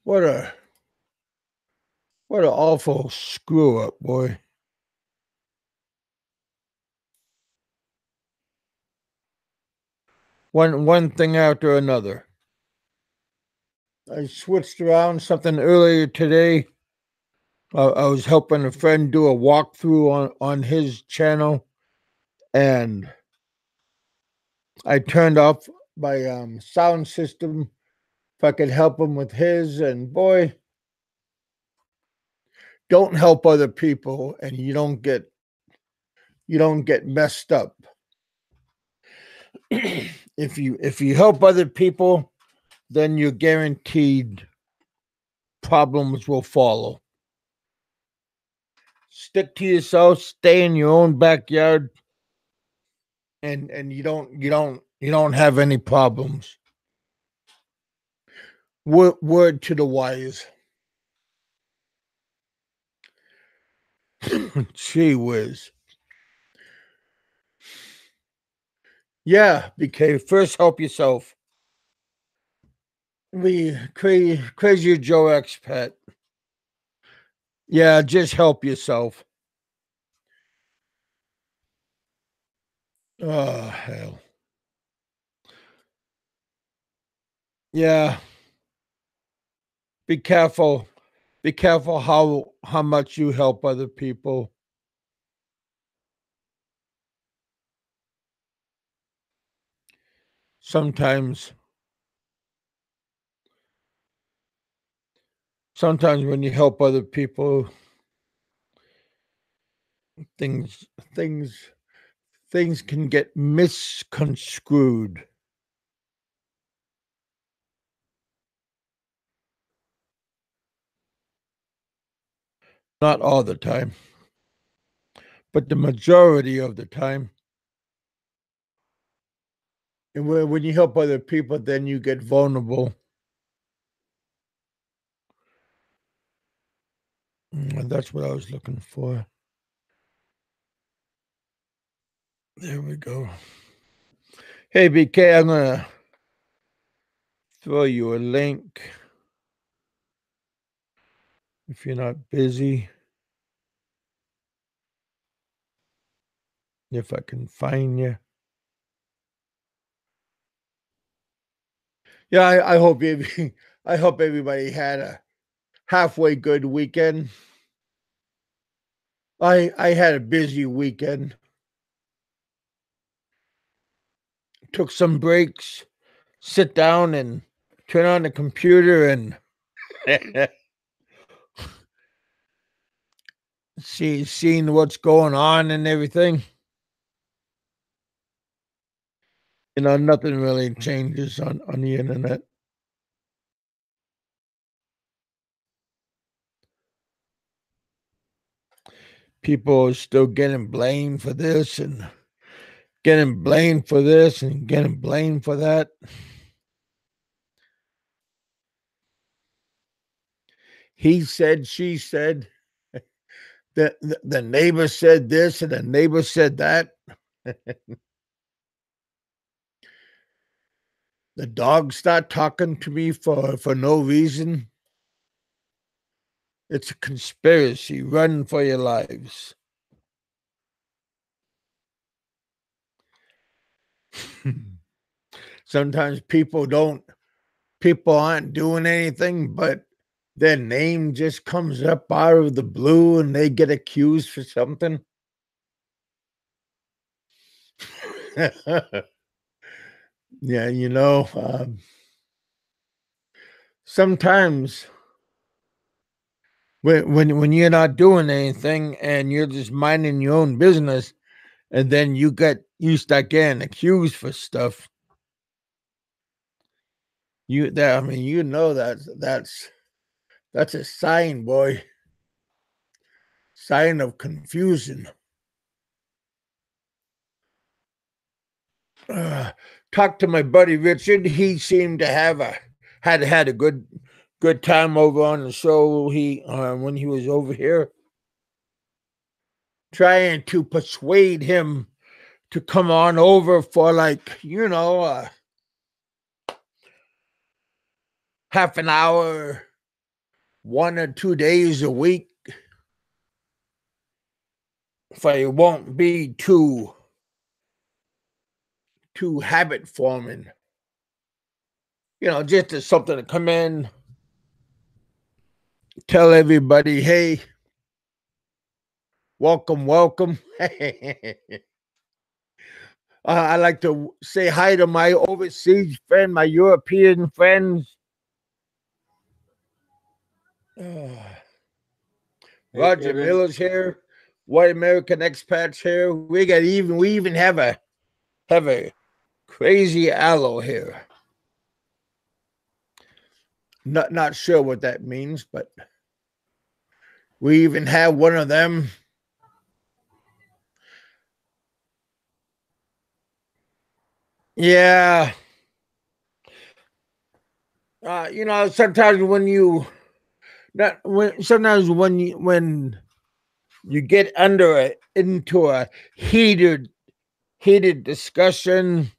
What a what an awful screw up, boy. One thing after another. I switched around something earlier today. I was helping a friend do a walkthrough on his channel, and I turned off my sound system if I could help him with his. And boy, don't help other people, and you don't get messed up. If you help other people, then you're guaranteed problems will follow. Stick to yourself, stay in your own backyard, and you don't have any problems. Word to the wise. Gee whiz. Yeah, BK. First, help yourself. We crazy Joe Expat. Yeah, just help yourself. Oh hell. Yeah. Be careful. Be careful how much you help other people. Sometimes sometimes when you help other people, things things things can get misconstrued. Not all the time, but the majority of the time. And when you help other people, then you get vulnerable. And that's what I was looking for. There we go. Hey, BK, I'm going to throw you a link if you're not busy. If I can find you. Yeah, I hope I hope everybody had a halfway good weekend. I had a busy weekend. Took some breaks, sit down and turn on the computer and seeing what's going on and everything. Nothing really changes on the internet. People are still getting blamed for this and getting blamed for this and getting blamed for that. He said, she said, the neighbor said this and the neighbor said that. The dogs start talking to me for no reason. It's a conspiracy. Run for your lives. Sometimes people aren't doing anything, but their name just comes up out of the blue and they get accused for something. Yeah, sometimes when you're not doing anything and you're just minding your own business, and then you start getting accused for stuff. That's a sign, boy. Sign of confusion. Uh, Talked to my buddy Richard. He seemed to have had a good time over on the show. He when he was over here, trying to persuade him to come on over for half an hour 1 or 2 days a week, if it won't be too habit forming. Just as something to come in, tell everybody, hey, welcome, welcome. I like to say hi to my overseas friend, my European friends. Roger Miller's here. White American expats here. We even have a crazy aloe here. Not sure what that means, but we even have one of them. Yeah. Sometimes when you get into a heated discussion,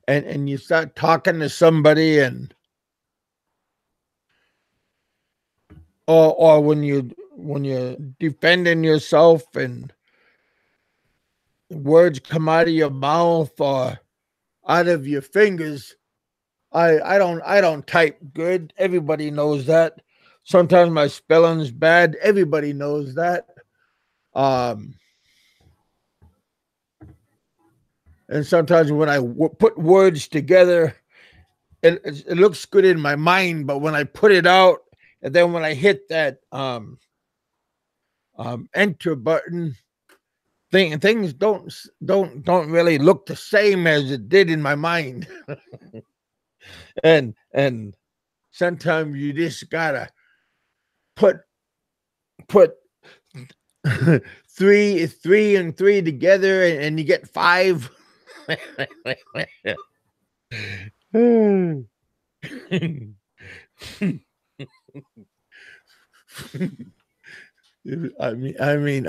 and you start talking to somebody, and or when you're defending yourself and words come out of your mouth or out of your fingers. I don't type good. Everybody knows that. Sometimes my spelling's bad. Everybody knows that. And sometimes when I put words together, it looks good in my mind, but when I put it out, and then when I hit that enter button, things don't really look the same as it did in my mind. and sometimes you just gotta put three and three together, and you get 5. I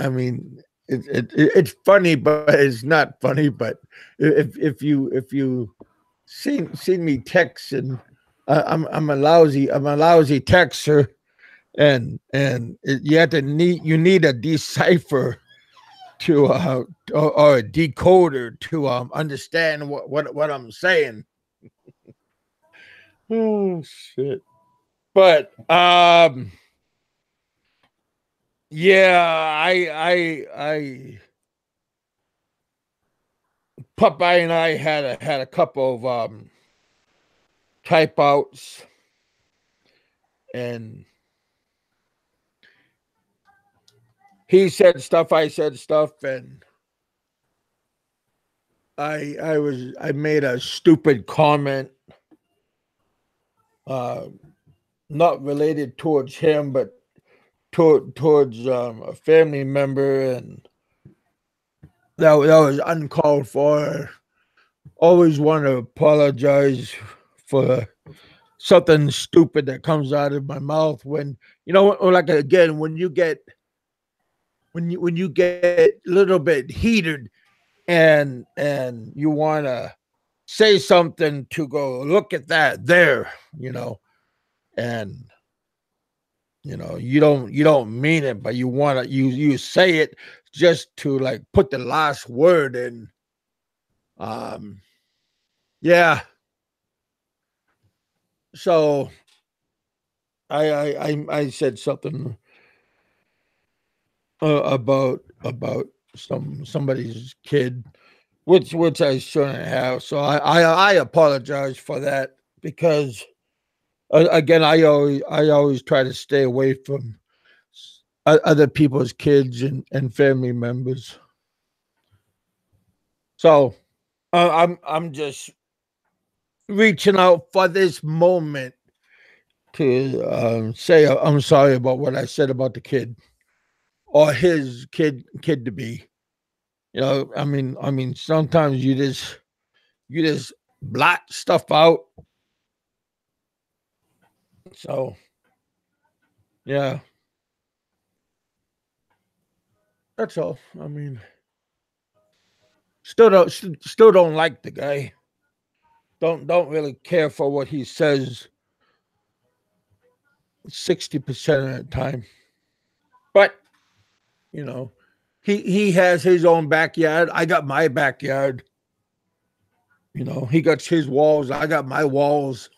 mean, it's funny, but it's not funny. But if you seen me text, and I'm a lousy texter, and you need a decipher to or a decoder to understand what I'm saying. Oh shit! But yeah, I Popeye and I had a couple of type outs, and he said stuff, I said stuff, and I made a stupid comment, not related towards him, but towards a family member, and that was uncalled for. Always want to apologize for something stupid that comes out of my mouth when like, again, when you get a little bit heated, and you want to say something to go, look at that there, and you don't mean it, but you want to you say it just to like put the last word in. Yeah. So I said something about somebody's kid, which I shouldn't have. So I apologize for that, because again, I always try to stay away from other people's kids and family members. So I'm just reaching out for this moment to say I'm sorry about what I said about the kid, or his kid to be. I mean, sometimes you just blot stuff out. So yeah, that's all. I mean, still don't like the guy. Don't really care for what he says. 60% of the time. But you know, he has his own backyard. I got my backyard. You know, he got his walls. I got my walls.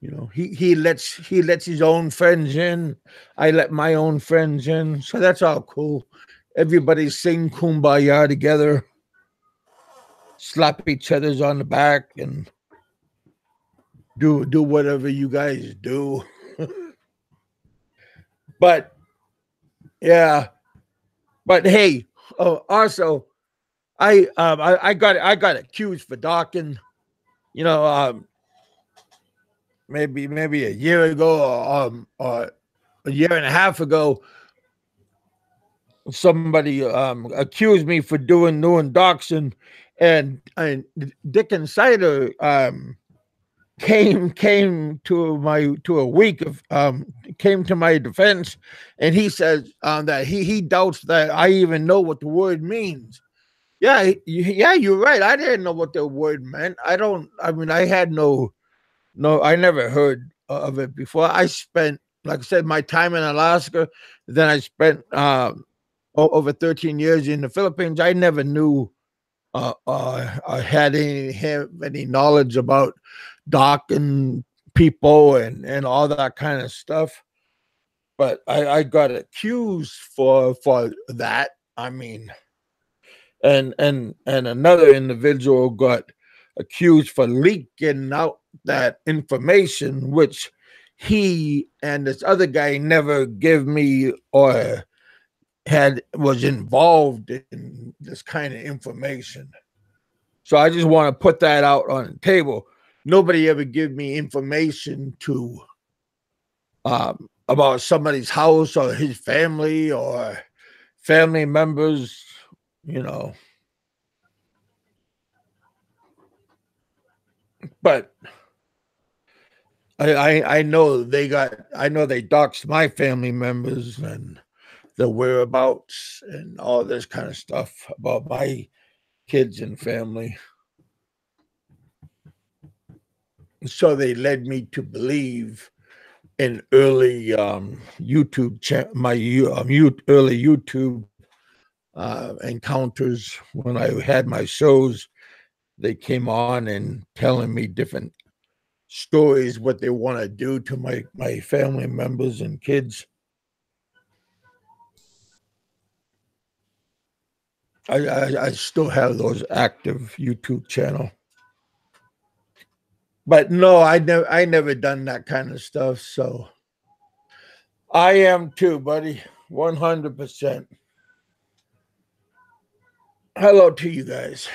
You know, he lets his own friends in. I let my own friends in. So that's all cool. Everybody sing kumbaya together, slap each other's on the back, and do whatever you guys do. But yeah, but hey, also I got accused for docking. You know, maybe a year ago or a year and a half ago, somebody accused me for doing doxing, and Dick Insider came to a week of came to my defense, and he says that he doubts that I even know what the word means. Yeah, you're right. I didn't know what the word meant. I mean, I had I never heard of it before. I spent, like I said, my time in Alaska. Then I spent over 13 years in the Philippines. I never knew I had any knowledge about docking people and all that kind of stuff. But I got accused for that. I mean, and another individual got accused for leaking out that information, which he and this other guy never give me or was involved in this kind of information. So I just want to put that out on the table. Nobody ever give me information to about somebody's house or his family or family members, you know. But I know they doxed my family members and the whereabouts and all this kind of stuff about my kids and family. So they led me to believe in early YouTube early YouTube encounters when I had my shows. They came on and telling me different stories, what they want to do to my family members and kids. I still have those active YouTube channel. But no, I never done that kind of stuff. So I am too, buddy. 100%. Hello to you guys.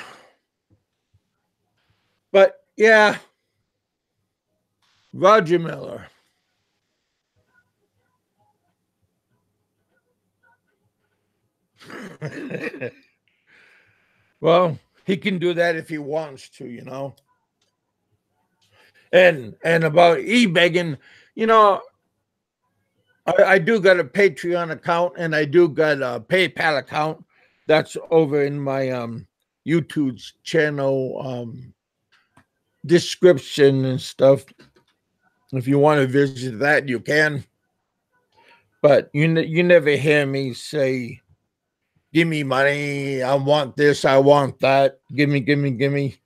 But yeah, Roger Miller. Well, he can do that if he wants to, you know. And about e-begging, you know, I do got a Patreon account and I do got a PayPal account. That's over in my YouTube channel description and stuff. If you want to visit that, you can. But you never hear me say, "Give me money. I want this. I want that. Give me."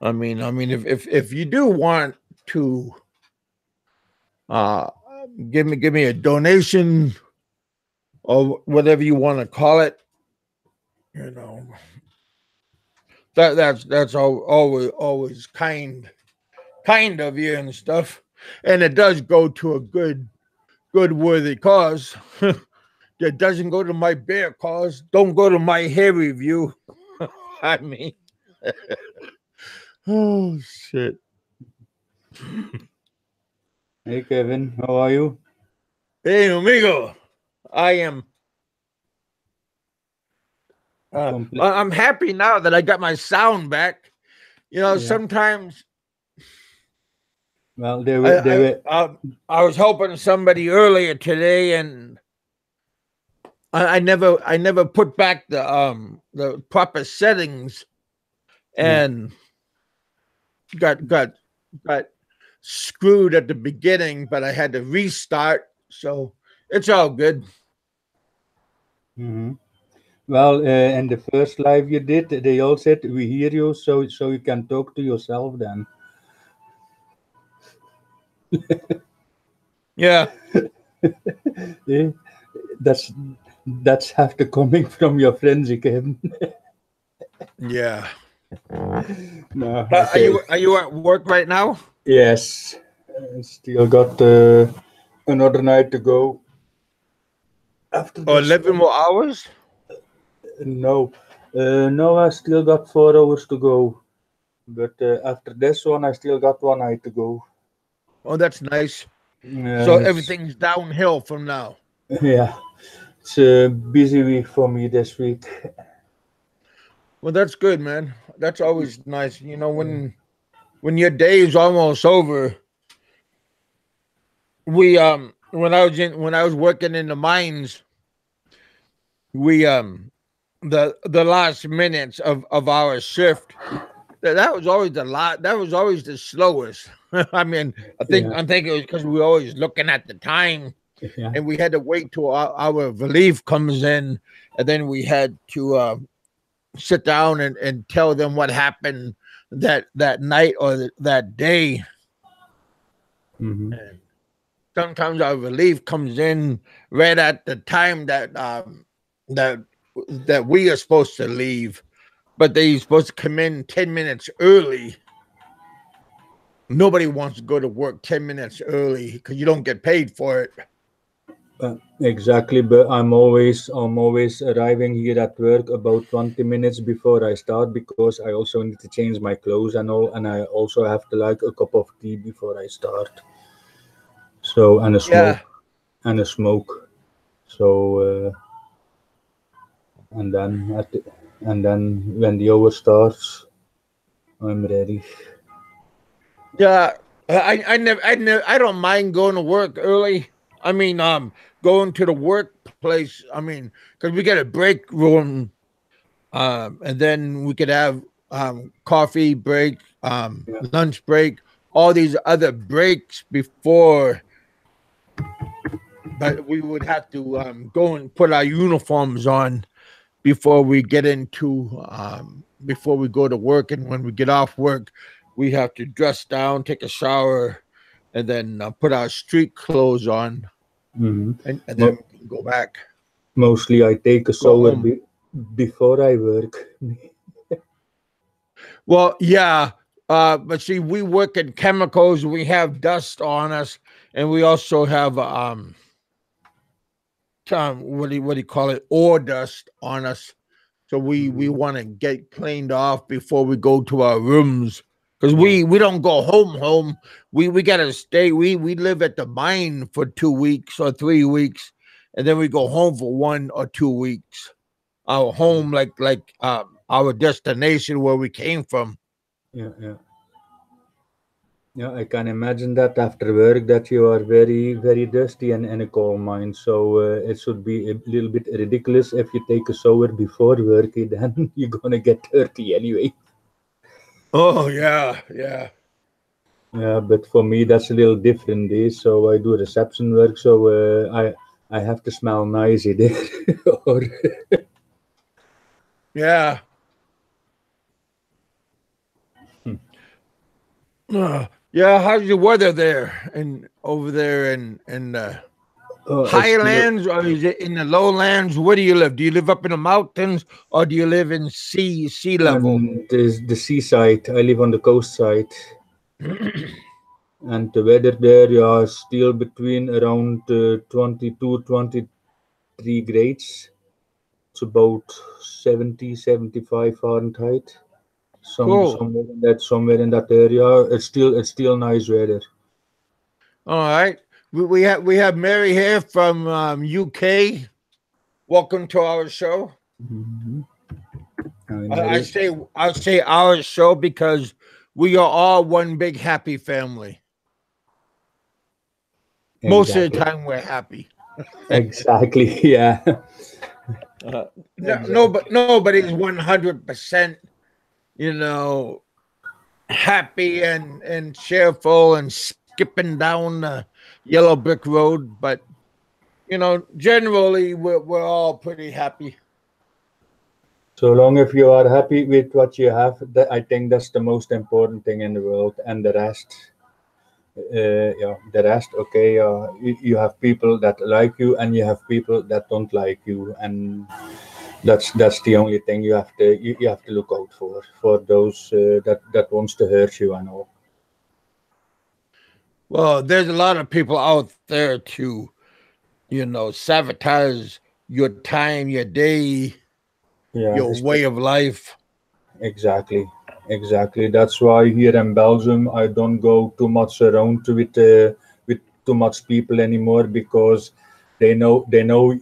I mean, if you do want to give me a donation or whatever you want to call it, you know, that's always kind of you and stuff, and it does go to a good worthy cause. It doesn't go to my bear cause. Don't go to my hair review. I mean, oh shit. Hey Kevin, how are you? Hey amigo, I am. I'm happy now that I got my sound back. You know, sometimes. Well, I was helping somebody earlier today, and I never put back the proper settings, and got screwed at the beginning, but I had to restart. So it's all good. Mm-hmm. Well, and the first live you did, they all said we hear you, so you can talk to yourself then. Yeah. Eh, that's after coming from your friends, Kevin. Yeah. No, Are okay. you at work right now? Yes, still got another night to go. After Or this 11 one, more hours? no, no, I still got 4 hours to go. But after this one, I still got one night to go. Oh, that's nice. So Yes, everything's downhill from now. yeah, it's a busy week for me this week. Well, that's good, man. That's always nice. You know, when your day is almost over, we when I was working in the mines, we the last minutes of our shift, that was always that was always the slowest. I mean, Yeah, I think it was because we were always looking at the time, yeah. and we had to wait till our relief comes in, and then we had to sit down and tell them what happened that night or that day. Mm-hmm. And sometimes our relief comes in right at the time that that we are supposed to leave, but they're supposed to come in 10 minutes early. Nobody wants to go to work 10 minutes early because you don't get paid for it. Exactly, but I'm always arriving here at work about 20 minutes before I start because I also need to change my clothes and all, and I also have to like a cup of tea before I start. So Yeah, and a smoke. So and then and then when the hour starts, I'm ready. yeah. I don't mind going to work early. I mean, going to the workplace. I mean, because we get a break room, and then we could have coffee break, Yeah. lunch break, all these other breaks before. But we would have to go and put our uniforms on before we get into before we go to work, and when we get off work, we have to dress down, take a shower, and then put our street clothes on, Hmm. and then we can go back, Mostly I take a go shower home. before I work. Well, yeah, but see, we work in chemicals. We have dust on us, and we also have what do you call it? Ore dust on us. So we Mhm. want to get cleaned off before we go to our rooms because Yeah. we don't go home. We gotta stay. We live at the mine for 2 weeks or 3 weeks, and then we go home for 1 or 2 weeks. Our home, our destination where we came from. Yeah, yeah. Yeah, I can imagine that after work that you are very, very dusty and a coal mine. So it should be a little bit ridiculous if you take a shower before work, then you're gonna get dirty anyway. Oh yeah, yeah. Yeah, but for me that's a little different. So I do reception work, so I have to smell nicey there. or Yeah. Yeah, how's your weather there and over there in the I still highlands, or is it in the lowlands? Where do you live? Do you live up in the mountains, or do you live in sea level? on the seaside. I live on the coast side, and the weather there, yeah, is still between around 22, 23 grades. It's about 70, 75 Fahrenheit. Cool. Somewhere in that area. It's still nice weather. All right. We have Mary here from UK. Welcome to our show. Mhm. I'm I ready. say I say our show because we are all one big happy family. Most of the Exactly. time, we're happy. Exactly. Yeah. No, Exactly. nobody's 100%. You know, happy and cheerful and skipping down the yellow brick road, but generally we're all pretty happy. So long if you are happy with what you have, I think that's the most important thing in the world, and the rest. The rest, okay, you have people that like you and you have people that don't like you, and that's the only thing you have to look out for those that wants to hurt you and all. Well, there's a lot of people out there to sabotage your time, your day, Yeah, your way of life. exactly. That's why here in Belgium I don't go too much around with too much people anymore, because they know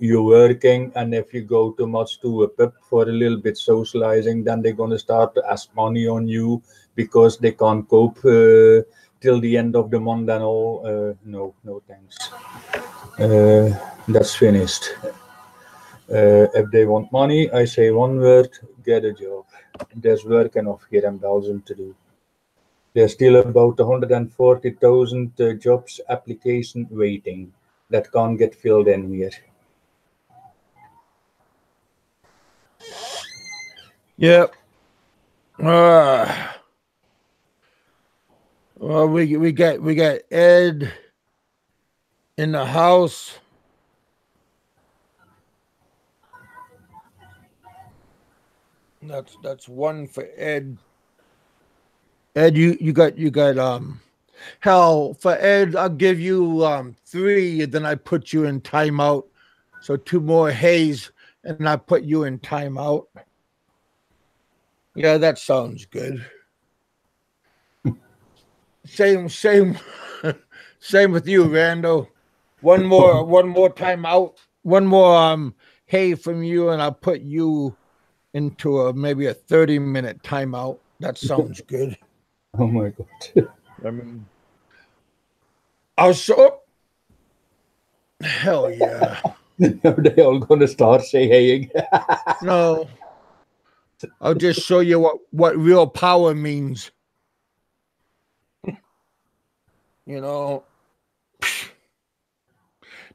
you're working, and if you go too much to a pub for a little bit socializing, then they're gonna start to ask money on you because they can't cope till the end of the month and all. No thanks. That's finished. If they want money, I say one word: get a job. There's work enough here in Belgium to do. There's still about 140,000 jobs application waiting that can't get filled in here. Yep. Well, we got Ed in the house. That's one for Ed. Ed, you got hell for Ed. I'll give you 3, then I put you in timeout. So 2 more hays, and I put you in timeout. Yeah, that sounds good. Same same with you, Rando. One more timeout. One more hay from you, and I'll put you into maybe a 30-minute timeout. That sounds good. Oh my god. I mean, I'll show. Hell yeah. Are they all gonna start saying? No, I'll just show you what real power means. You know,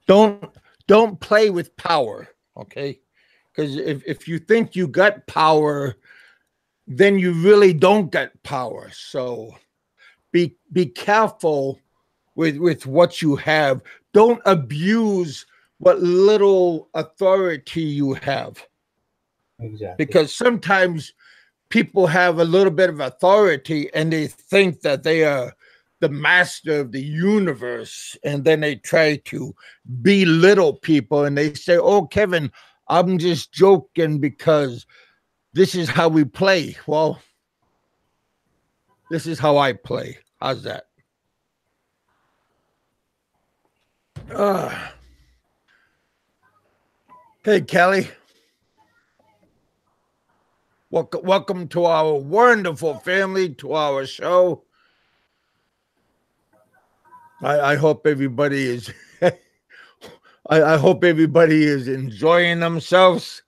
don't play with power, okay? Because if you think you got power, then you really don't get power. So be careful with what you have. Don't abuse what little authority you have. Exactly. Because sometimes people have a little bit of authority and they think that they are the master of the universe, and then they try to belittle people and they say, "Oh, Kevin, I'm just joking because this is how we play." Well, this is how I play. How's that? Hey, Kelly. Welcome to our wonderful family, to our show. I hope everybody is I hope everybody is enjoying themselves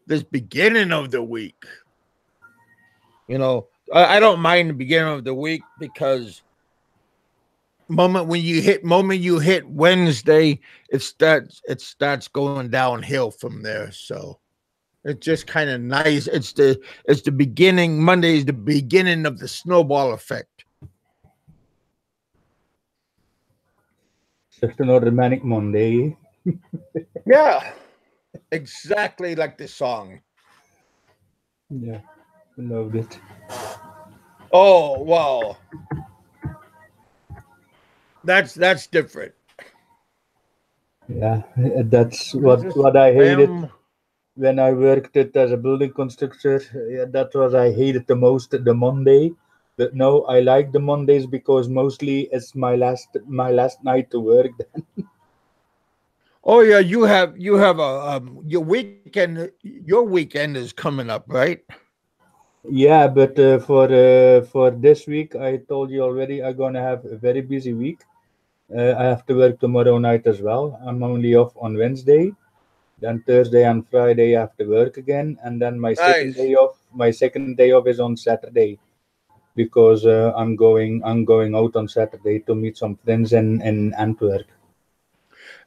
this beginning of the week. I don't mind the beginning of the week because moment you hit Wednesday, it starts going downhill from there. So it's just kind of nice. It's the beginning. Monday is the beginning of the snowball effect. Just another manic Monday. Yeah, exactly like the song. Yeah, loved it. Oh well, that's different. Yeah, that's what I hated when I worked it as a building constructor. Yeah, that was I hated the most, the Monday. But no, I like the Mondays because mostly it's my last night to work. Oh yeah, you have a your weekend. Your weekend is coming up, right? Yeah, but for this week, I told you already, I'm gonna have a very busy week. I have to work tomorrow night as well. I'm only off on Wednesday. Then Thursday and Friday I have to work again, and then my second Nice. day off. My second day off is on Saturday. because I'm going out on Saturday to meet some friends in Antwerp.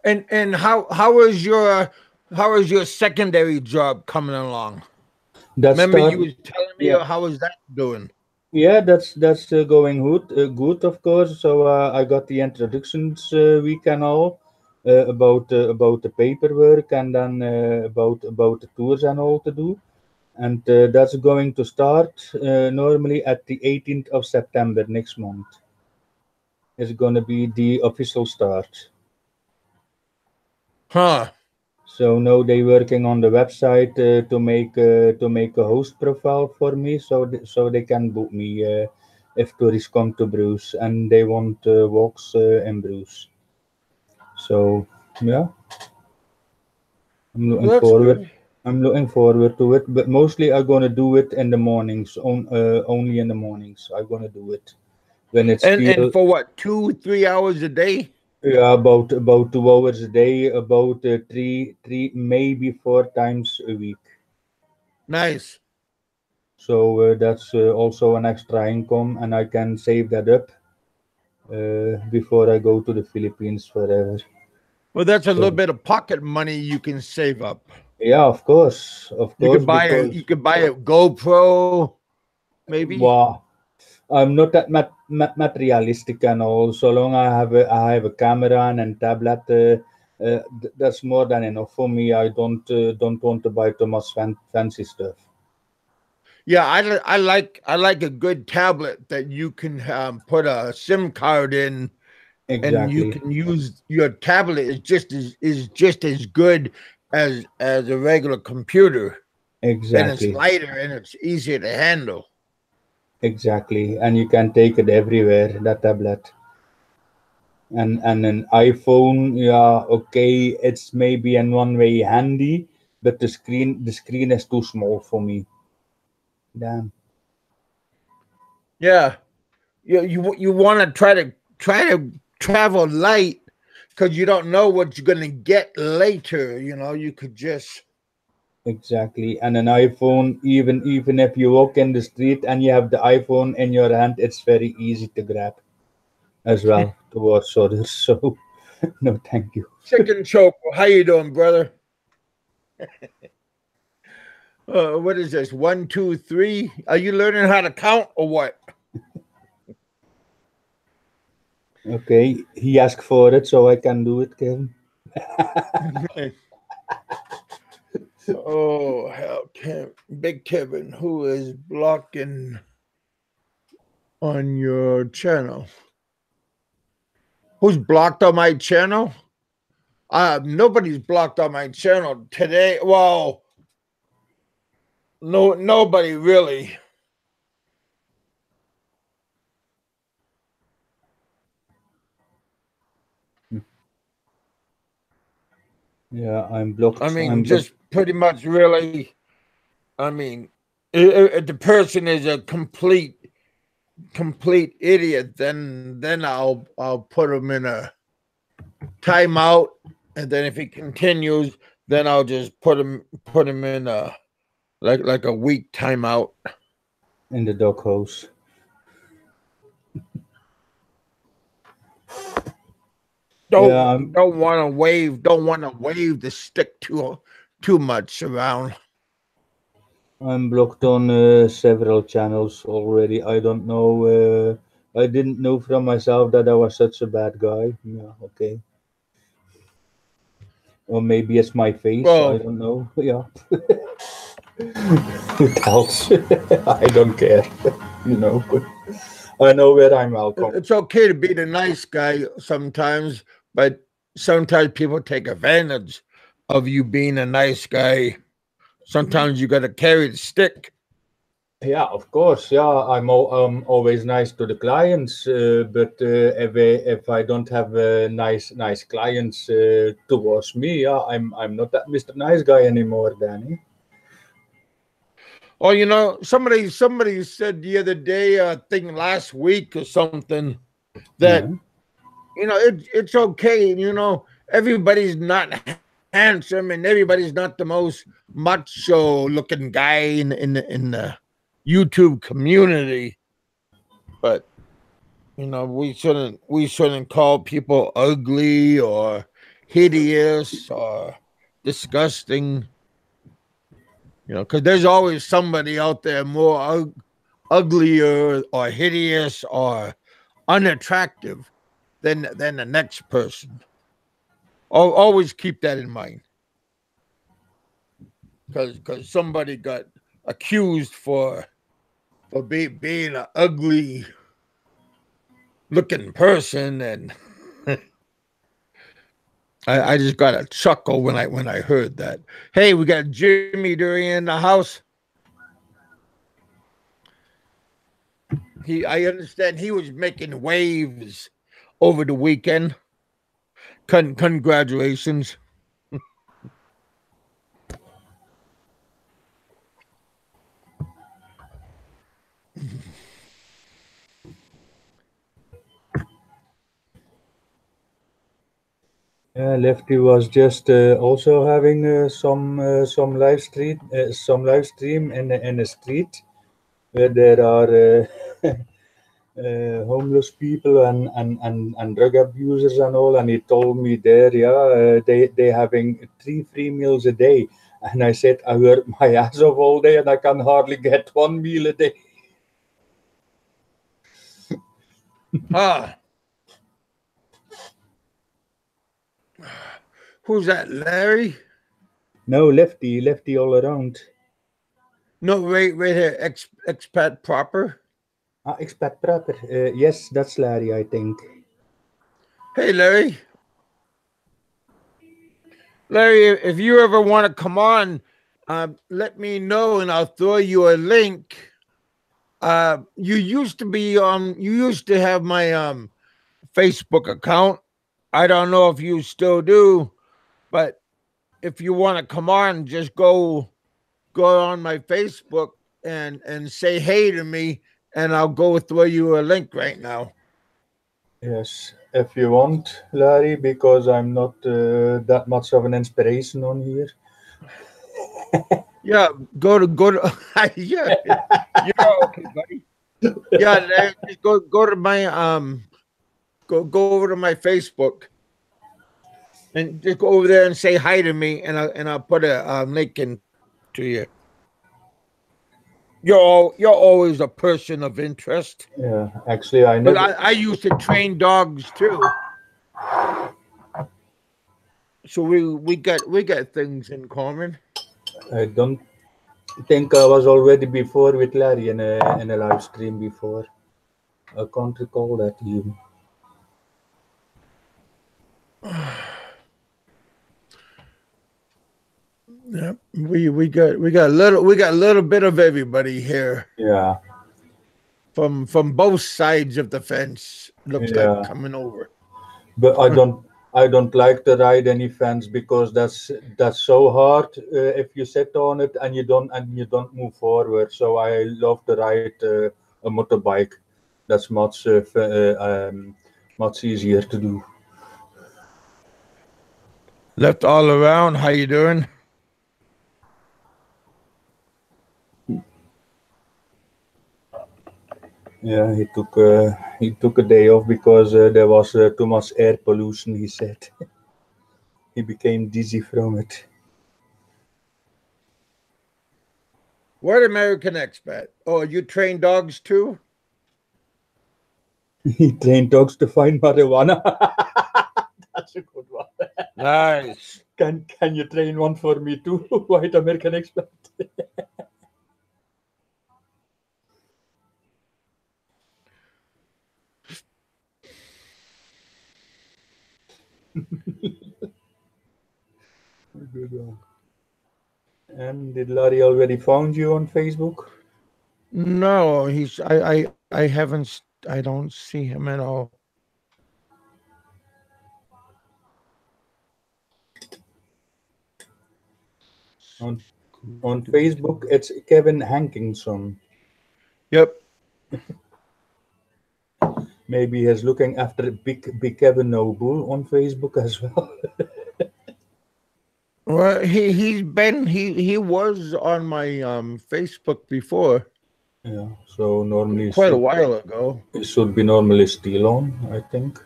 And how is your secondary job coming along? That Remember start, you was telling me yeah, how is that doing? yeah, that's going good, of course. So I got the introductions week and all about the paperwork, and then about the tours and all to do, and that's going to start normally at the 18th of September next month. Is going to be the official start. Huh. So now they working on the website to make a host profile for me, so so they can book me if tourists come to Bruce and they want walks in Bruce. So yeah, I'm looking Well, that's forward. good. I'm looking forward to it, but mostly I'm gonna do it in the mornings. Only in the mornings. I'm gonna do it when it's And still, for what, 2 3 hours a day? yeah, about 2 hours a day, about three maybe four times a week. Nice. So that's also an extra income, and I can save that up before I go to the Philippines forever. Well, that's a little So bit of pocket money you can save up. yeah, of course, You because could buy a GoPro, maybe. wow, I'm not that materialistic and all. So long I have a camera and tablet, that's more than enough for me. I don't want to buy too much fancy stuff. Yeah, I like a good tablet that you can put a SIM card in, and you Exactly, can use your tablet is just as good as a regular computer, and it's exactly. lighter and it's easier to handle. Exactly, and you can take it everywhere, that tablet. And an iPhone, yeah, okay, it's maybe in one way handy, but the screen is too small for me. Damn. Yeah, you want to try to travel light because you don't know what you're gonna get later. You could just Exactly. And an iPhone, even if you walk in the street and you have the iPhone in your hand, it's very easy to grab as well towards others. So no, thank you. chicken choke. How you doing, brother? What is this? 1 2 3. Are you learning how to count or what? Okay, he asked for it, so I can do it, Kevin. Oh hell, Big Kevin, who is blocking on your channel? Who's blocked on my channel? Nobody's blocked on my channel today. Well, no, nobody really. Yeah, I'm I blocked. I'm mean, blocked. just pretty much really. I mean, if the person is a complete idiot, then I'll put him in a timeout, and then if he continues, then I'll just put him in a like a week timeout. In the doghouse. Yeah, Don't want to wave the stick too much around. I'm blocked on several channels already. I don't know. I didn't know from myself that I was such a bad guy. Yeah, okay. Or maybe it's my face. I Well, don't know. Yeah. Who else? I don't care. you know. I know where I'm welcome. it's okay to be the nice guy sometimes, but sometimes people take advantage of you being a nice guy. Sometimes you got to carry the stick. Yeah, of course. Yeah, always nice to the clients, but if I don't have nice clients towards me, yeah, I'm not that Mr. Nice Guy anymore, Danny. Or somebody said the other day, I think last week or something, that Yeah, it's okay. Everybody's not handsome, and everybody's not the most macho looking guy in the YouTube community. but we shouldn't call people ugly or hideous or disgusting. Because there's always somebody out there more uglier or hideous or unattractive than the next person. Always keep that in mind, because somebody got accused for being an ugly looking person, and I just got a chuckle when I heard that. Hey, we got Jimmy Dury in the house. I understand he was making waves over the weekend. Congratulations. Yeah, Lefty was just also having some live stream in a street where there are homeless people and drug abusers and all. And he told me there, yeah, they having 3 free meals a day. And I said, I work my ass off all day and I can hardly get 1 meal a day. Ah, who's that, Larry? No, Lefty all around. No, right here, expat proper. Expat proper. Yes, that's Larry, I think. Hey, Larry. Larry, if you ever want to come on, let me know and I'll throw you a link. You used to be you used to have my Facebook account. I don't know if you still do, but if you want to come on, just go on my Facebook and say hey to me, and I'll go throw you a link right now. Yes, if you want, Larry, because I'm not that much of an inspiration on here. Yeah, go to yeah, you're okay, buddy. Yeah, Larry, just go to my go over to my Facebook and just go over there and say hi to me, and I'll put a link in to you. You're always a person of interest. Yeah, actually, I But never. I used to train dogs too, so we got things in common. I don't think I was already before with Larry in a live stream before. I can't recall that even. Yeah, we got a little bit of everybody here Yeah, from both sides of the fence. Looks like yeah, coming over. but I don't like to ride any fence because that's so hard if you sit on it and you don't move forward. So I love to ride a motorbike. That's much easier to do. Left all around. How you doing? Yeah, he took a day off because there was too much air pollution. He said he became dizzy from it. What American expat? Oh, you train dogs too? He trained dogs to find marijuana. That's a good one. Nice. Can you train one for me too, white American expert? Good one. And did Larry already found you on Facebook? No, I haven't. I don't see him at all. On on Facebook, it's Kevin Hankinson. Yep. Maybe he's looking after Big Kevin Noble on Facebook as well. Well, he was on my Facebook before. Yeah. So normally quite a while ago. it should be normally still on, I think.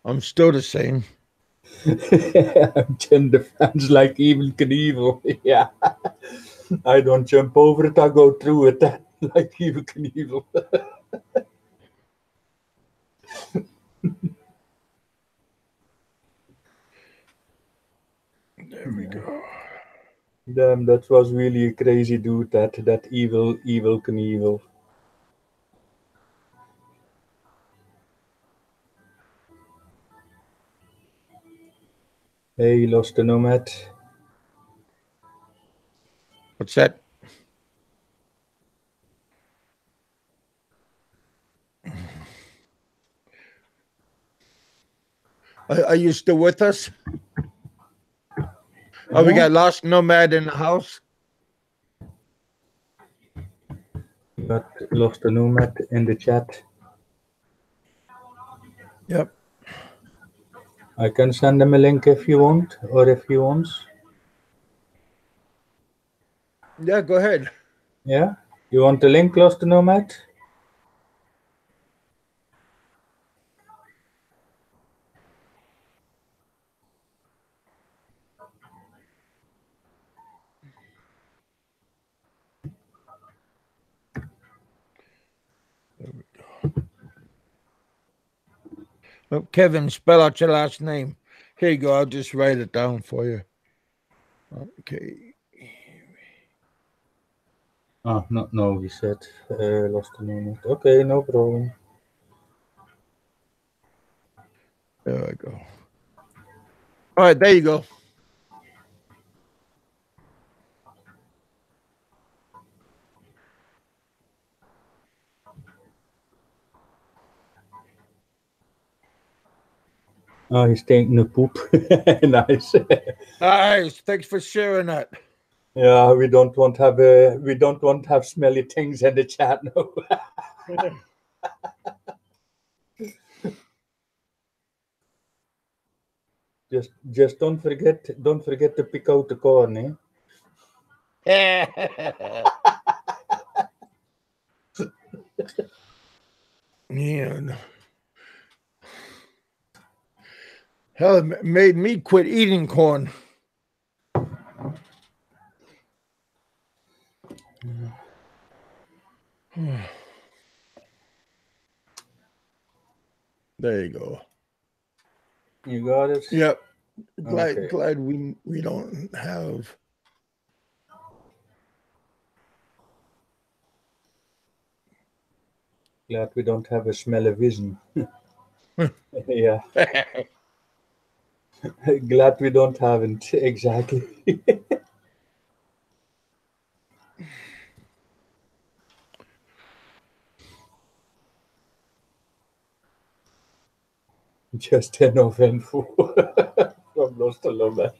I'm still the same. Gender fans like Evil Knievel. Yeah. I don't jump over it, I go through it like Evil Knievel. There we go. Damn, that was really a crazy dude, that evil Knievel. Hey, Lost the Nomad. What's that? Are you still with us? Oh, we got Lost Nomad in the house. Got Lost the Nomad in the chat. Yep. I can send him a link if you want, or if he wants. Yeah, go ahead. Yeah? You want the link, Lost the Nomad? There we go. Oh, Kevin, spell out your last name. Here you go. I'll just write it down for you. Okay. Ah, no, he said Lost the Nomad. Okay, no problem. There I go. All right, there you go. Oh, he's taking a poop. Nice. Nice. Thanks for sharing that. Yeah, we don't want to have smelly things in the chat. No. Just don't forget to pick out the corn, eh? Yeah. Hell, it made me quit eating corn. There you go. You got it? Yep. Okay. Glad we don't have. Glad we don't have a smell-o-vision. Yeah. Glad we don't have it. Exactly. Just enough info from Lost Nomad.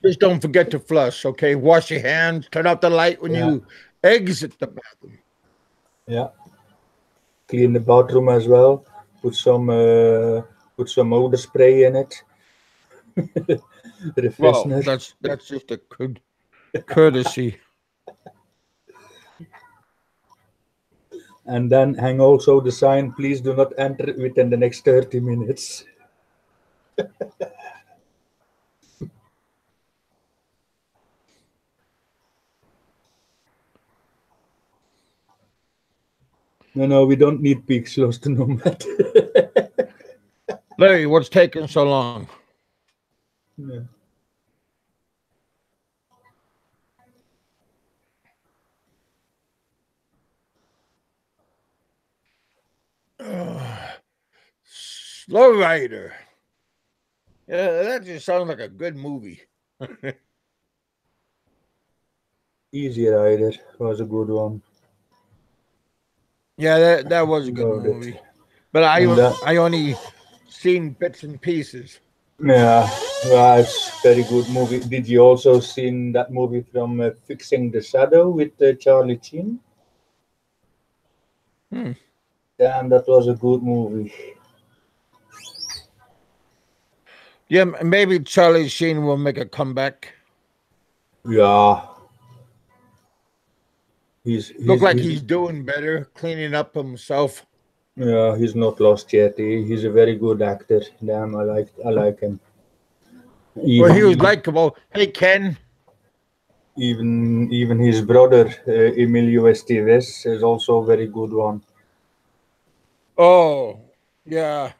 Just don't forget to flush, okay? Wash your hands, turn off the light when you exit the bathroom. Yeah. Clean the bathroom as well. Put some odor spray in it. Well, Refreshener. that's just a courtesy. And then hang also the sign, please do not enter within the next 30 minutes. No, we don't need peaks, Lost Nomad. Larry, what's taking so long? Yeah. Slow Rider. Yeah, that just sounds like a good movie. Easy Rider was a good one. Yeah, that was a good movie. But I only seen bits and pieces. Yeah, it's very good movie. Did you also seen that movie from Fixing the Shadow with Charlie Sheen? Damn, that was a good movie. Yeah, maybe Charlie Sheen will make a comeback. Yeah, Look like He's he's doing better, cleaning up himself. yeah, he's not lost yet. He's a very good actor. Damn, I like him. Well, he Even was likable. Hey, Ken. even his brother Emilio Estevez is also a very good one. Oh, yeah.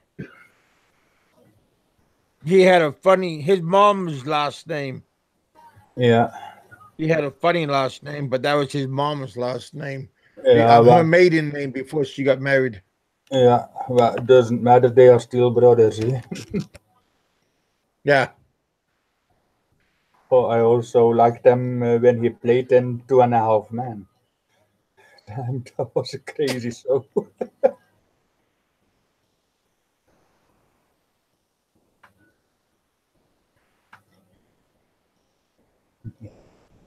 He had a funny. His mom's last name. Yeah, He had a funny last name, but that was his mom's last name. yeah, Her well, maiden name before she got married. yeah. Well, it doesn't matter. They are still brothers. Eh? Yeah. Oh, I also liked him when he played in Two and a Half Men. Damn, that was a crazy show.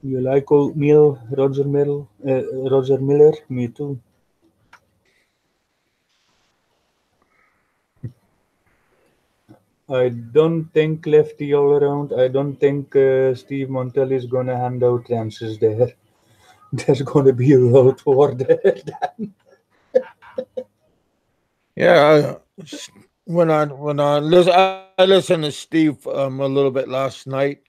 You like old Neil Roger Miller? Roger Miller? Me too. I don't think lefty all around. I don't think Steve Montelli is gonna hand out chances there. There's gonna be a world war there. Yeah. I listened to Steve a little bit last night.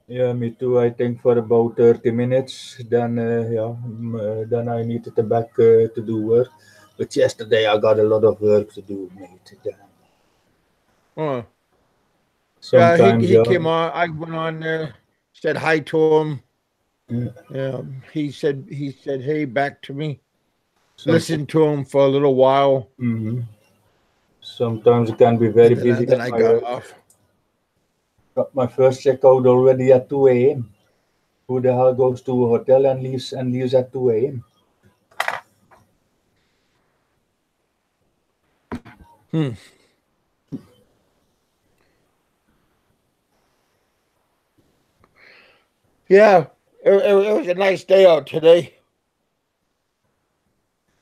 Yeah, me too. I think for about 30 minutes. Then yeah, then I needed to back to do work. But yesterday I got a lot of work to do, mate. Damn. Huh. Yeah, Sometimes, he yeah, came on. I went on there, said hi to him. yeah, Yeah, he said hey back to me. some, Listened to him for a little while, mhm. Sometimes it can be very and then I, busy then at I my got work. off. Got my first checkout already at 2 a.m. Who the hell goes to a hotel and leaves at 2 a.m.? Hmm. Yeah, it was a nice day out today.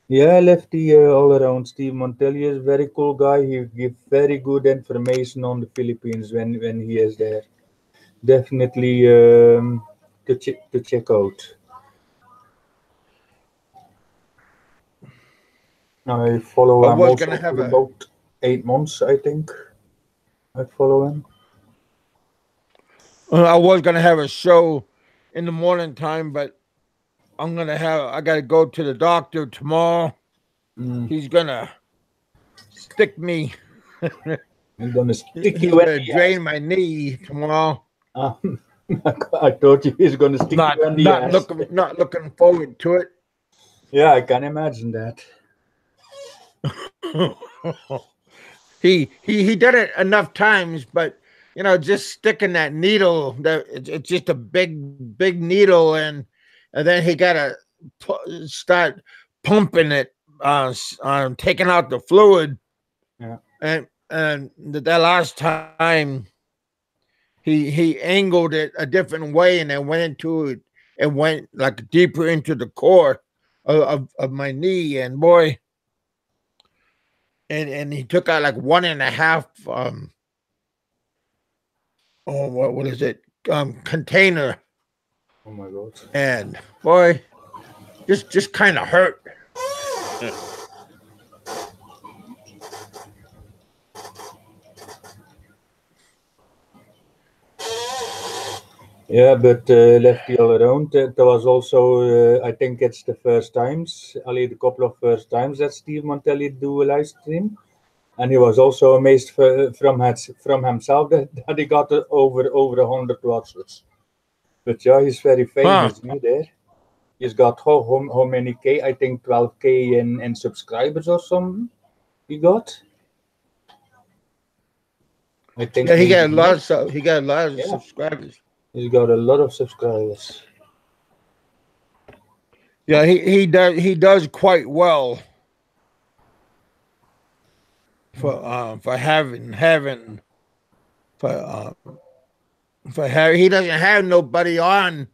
Yeah, lefty all around. Steve Montelli is a very cool guy. He gives very good information on the Philippines when he is there. Definitely to check out. I I follow him was gonna also have for a about 8 months, I think. I follow him. I was gonna have a show in the morning time, but I gotta go to the doctor tomorrow. Mm, He's gonna stick me. I'm gonna stick He's you in gonna the ass. drain my knee tomorrow. Ah, I thought you he's gonna stick you in the ass. Not looking forward to it. Yeah, I can imagine that. He did it enough times, but just sticking that needle, it's just a big needle, and then he gotta start pumping it, taking out the fluid, Yeah. and that last time he angled it a different way, and then went into it. It went like deeper into the core of my knee, and boy, and he took out like one and a half what is it container, Oh my god. and boy, just kind of hurt. Yeah, but lefty all around. There was also, I think it's the first times, only a couple of first times that Steve Montelli do a live stream, and he was also amazed from himself that he got over 100 watches. But yeah, he's very Huh. famous, there. He's got how many K? I think 12K in subscribers or something. He got. I think Yeah, maybe more. he got a lot of Yeah, subscribers. he's got a lot of subscribers. Yeah, he does quite well for for uh, he doesn't have nobody on,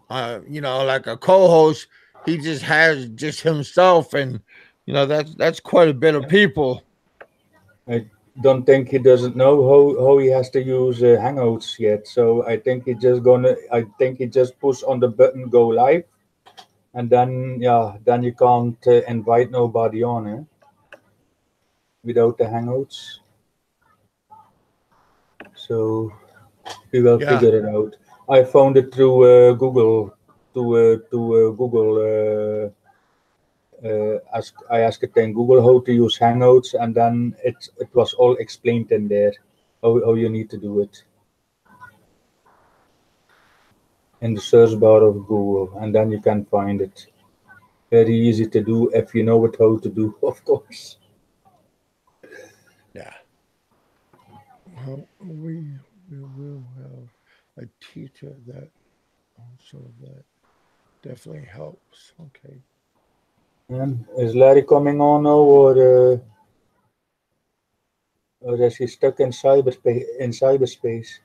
like a co-host. He just has just himself, and that's quite a bit of people. I don't think he doesn't know how he has to use Hangouts yet. So I think he just push on the button go live, And then then you can't invite nobody on without the Hangouts. So we will Yeah. figure it out. I found it through Google to Google. I asked it in Google how to use Hangouts, and then it was all explained in there how you need to do it in the search bar of Google, and then you can find it. Very easy to do if you know what how to do, of course. Yeah. Well, we will have a teacher that also that definitely helps. Okay. And is Larry coming on now, or is he stuck in cyberspace? In cyberspace?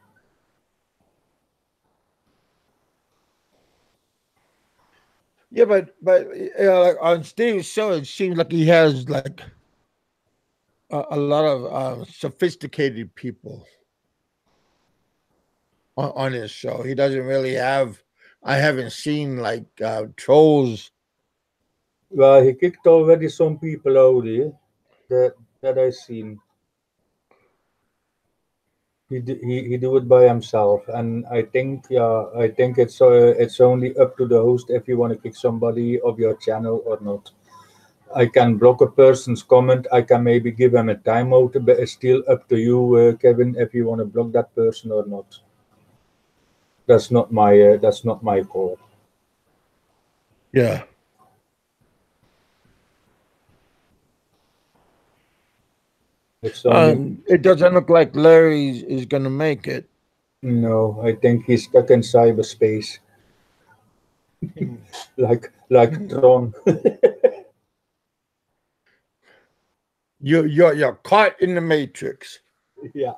Yeah, but like on Steve's show, it seems like he has like a lot of sophisticated people on his show. He doesn't really have. I haven't seen like trolls. Well, he kicked already some people out here that I seen. He do it by himself, and I think it's only up to the host if you want to kick somebody of your channel or not. I can block a person's comment. I can maybe give him a timeout, but it's still up to you, Kevin, if you want to block that person or not. That's not my call. Yeah. It's only It doesn't look like Larry is going to make it. no. I think he's stuck in cyberspace, like Tron. You're caught in the matrix. Yeah.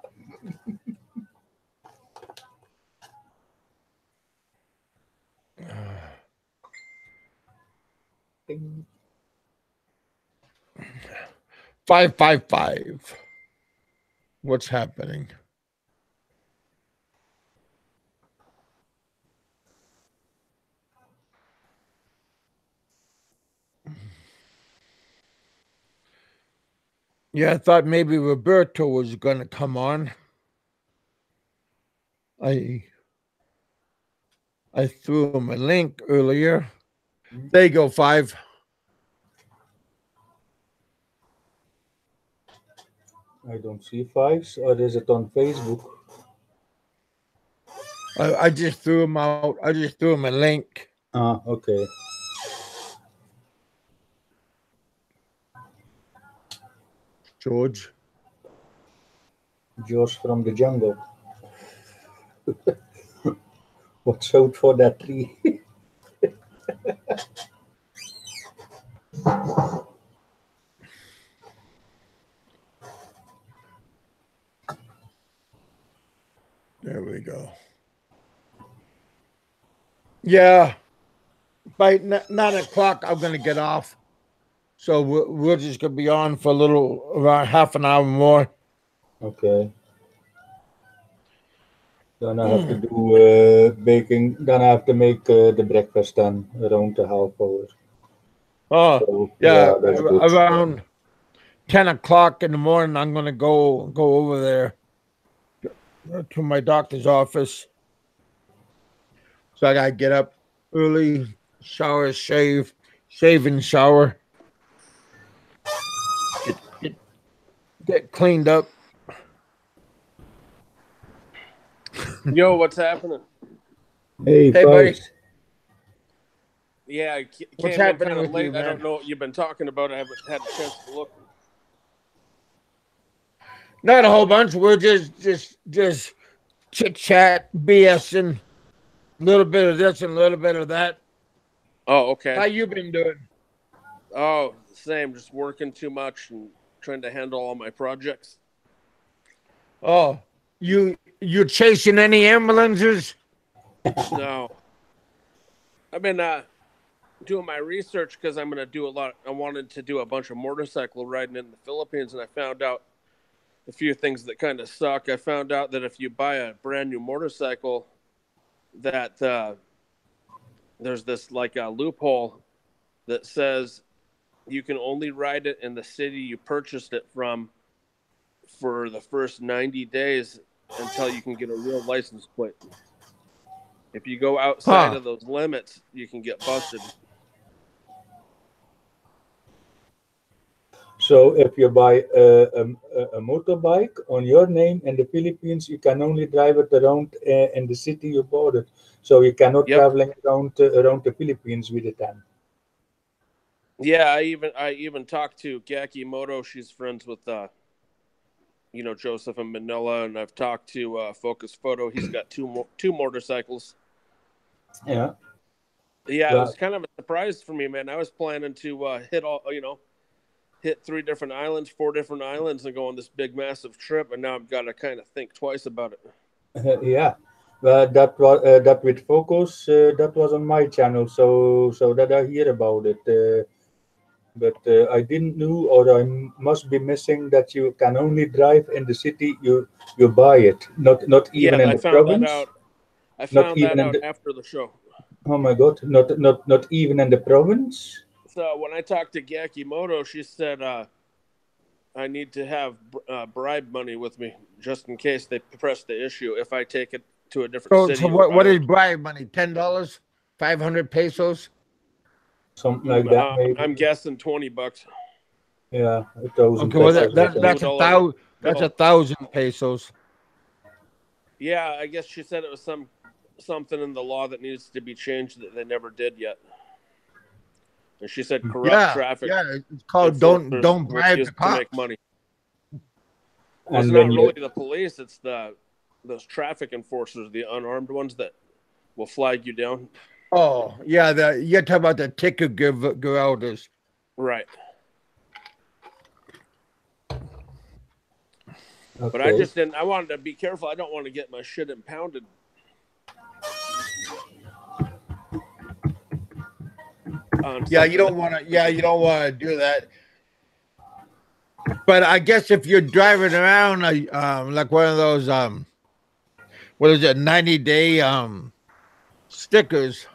555. What's happening? Yeah, I thought maybe Roberto was going to come on. I I threw him a link earlier. There you go, 5. I don't see fives, or is it on Facebook? I just threw him out. I just threw him a link. Ah, okay. George. George from the jungle. Watch out for that tree. There we go. Yeah, by 9 o'clock, I'm going to get off. So we're just going to be on for a little, around half an hour more. Okay. Then I have to do baking. Then I have to make the breakfast then around the half hour. Oh, So yeah, yeah, that's good. around 10 o'clock in the morning, I'm going to go over there to my doctor's office. So I got to get up early, shower, shave and shower, get cleaned up. Yo, what's happening? Hey, Hey, buddy. Fives. Yeah, I What's came in happening kind of with late. you, I don't man? know what you've been talking about. I haven't had a chance to look. Not a whole bunch. We're just chit chat, BSing, a little bit of this and a little bit of that. Oh, okay. How you been doing? Oh, same. Just working too much and trying to handle all my projects. Oh, you chasing any ambulances? No, I've been doing my research because I'm gonna do a lot. I wanted to do a bunch of motorcycle riding in the Philippines, and I found out a few things that kind of suck. I found out that if you buy a brand new motorcycle, that there's this like a loophole that says you can only ride it in the city you purchased it from for the first 90 days until you can get a real license plate. If you go outside of those limits, you can get busted. So if you buy a motorbike on your name in the Philippines, you can only drive it around in the city you bought it. So you cannot traveling around the Philippines with it then. Yeah, I even talked to Gakimoto. She's friends with Joseph in Manila, and I've talked to Focus Photo. He's got two motorcycles. Yeah. Yeah, it was kind of a surprise for me, man. I was planning to hit 3 different islands, 4 different islands, and go on this big, massive trip. And now I've got to kind of think twice about it. Yeah, that was that with Focus. That was on my channel, so that I hear about it. But I didn't know, or I must be missing that you can only drive in the city you buy it, not even in the province. I found that out after the show. Oh my God! Not even in the province. So when I talked to Gakimoto, she said I need to have bribe money with me just in case they press the issue if I take it to a different city. So what is bribe money? $10, 500 pesos, something like that. Maybe. I'm guessing $20. Yeah, 1,000. Okay, well that's 1,000 pesos. Yeah, I guess she said it was something in the law that needs to be changed that they never did yet. And she said corrupt traffic. Yeah, it's called don't bribe the cops. To make money. Well, it's not really the police; it's those traffic enforcers, the unarmed ones that will flag you down. Oh yeah, you're talking about the ticket giveaways. Right. Okay. But I just didn't. I wanted to be careful. I don't want to get my shit impounded. Yeah, you don't want to. Yeah, you don't want to do that. But I guess if you're driving around, like one of those, what is it, 90-day stickers?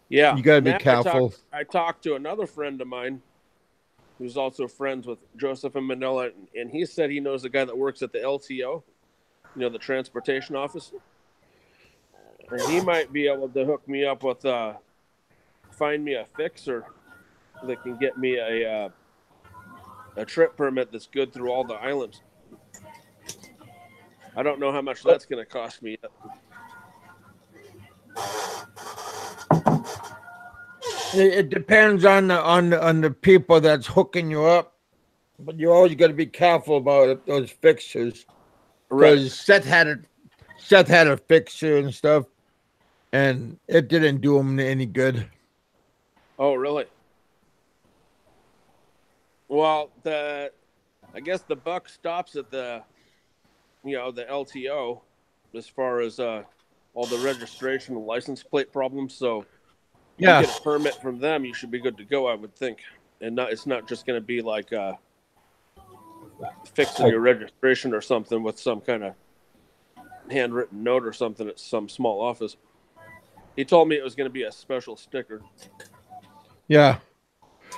Yeah, you gotta be careful. I talked to another friend of mine who's also friends with Joseph in Manila, and he said he knows a guy that works at the LTO, the transportation office, and he might be able to hook me up with find me a fixer that can get me a trip permit that's good through all the islands. I don't know how much that's going to cost me yet. It depends on the people that's hooking you up, but you always got to be careful about those fixtures. Because Seth had a fixture and stuff, and it didn't do him any good. Oh, really? Well, I guess the buck stops at the LTO as far as all the registration and license plate problems. So, you get a permit from them, you should be good to go, I would think. And it's not just going to be like fixing your registration or something with some kind of handwritten note or something at some small office. He told me it was going to be a special sticker. Yeah.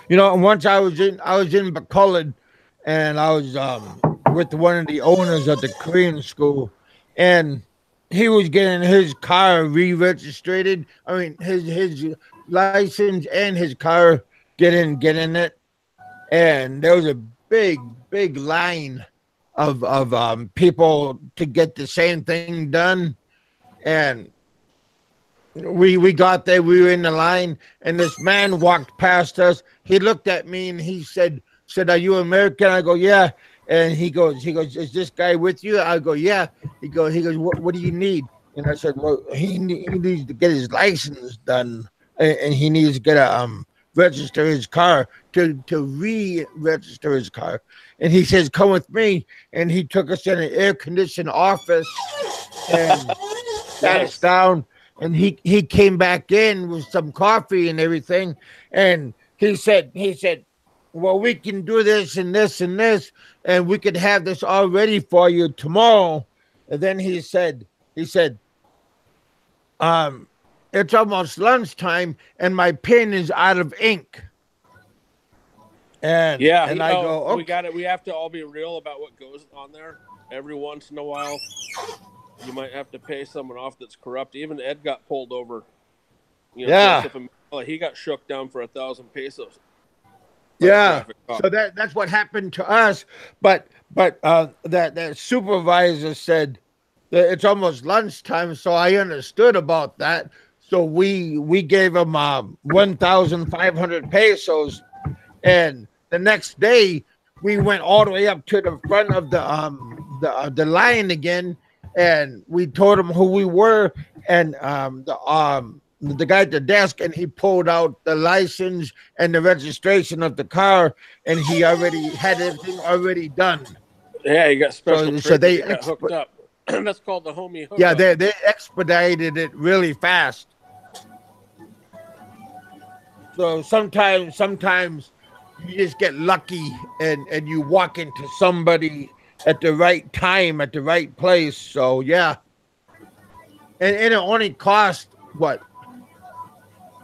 Once I was in Bacolod, and I was with one of the owners of the Korean school, and he was getting his car re-registered. I mean, his license and his car get in it, and there was a big line of people to get the same thing done, and we got there. We were in the line, and this man walked past us. He looked at me and he said, "Are you American?" I go, "Yeah." And he goes, "Is this guy with you?" I go, "Yeah." He goes, what do you need? And I said, "Well, he needs to get his license done, and he needs to get register his car to re-register his car." And he says, "Come with me." And he took us in an air-conditioned office and sat us down. And he came back in with some coffee and everything. And he said, "Well, we can do this and this and this, and we could have this all ready for you tomorrow." And then he said, it's almost lunchtime, and my pen is out of ink. And I go, okay. We got it. We have to all be real about what goes on there. Every once in a while, you might have to pay someone off that's corrupt. Even Ed got pulled over. You know, he got shook down for 1,000 pesos. Yeah, so that's what happened to us. But that supervisor said that it's almost lunchtime, so I understood about that. So we gave him 1,500 pesos, and the next day we went all the way up to the front of the line again, and we told him who we were, and the guy at the desk, and he pulled out the license and the registration of the car, and he already had everything already done. Yeah, he got special. So they got hooked up. That's called the homie hookup. Yeah, they expedited it really fast. So sometimes you just get lucky and you walk into somebody at the right time at the right place. So yeah, and it only cost what?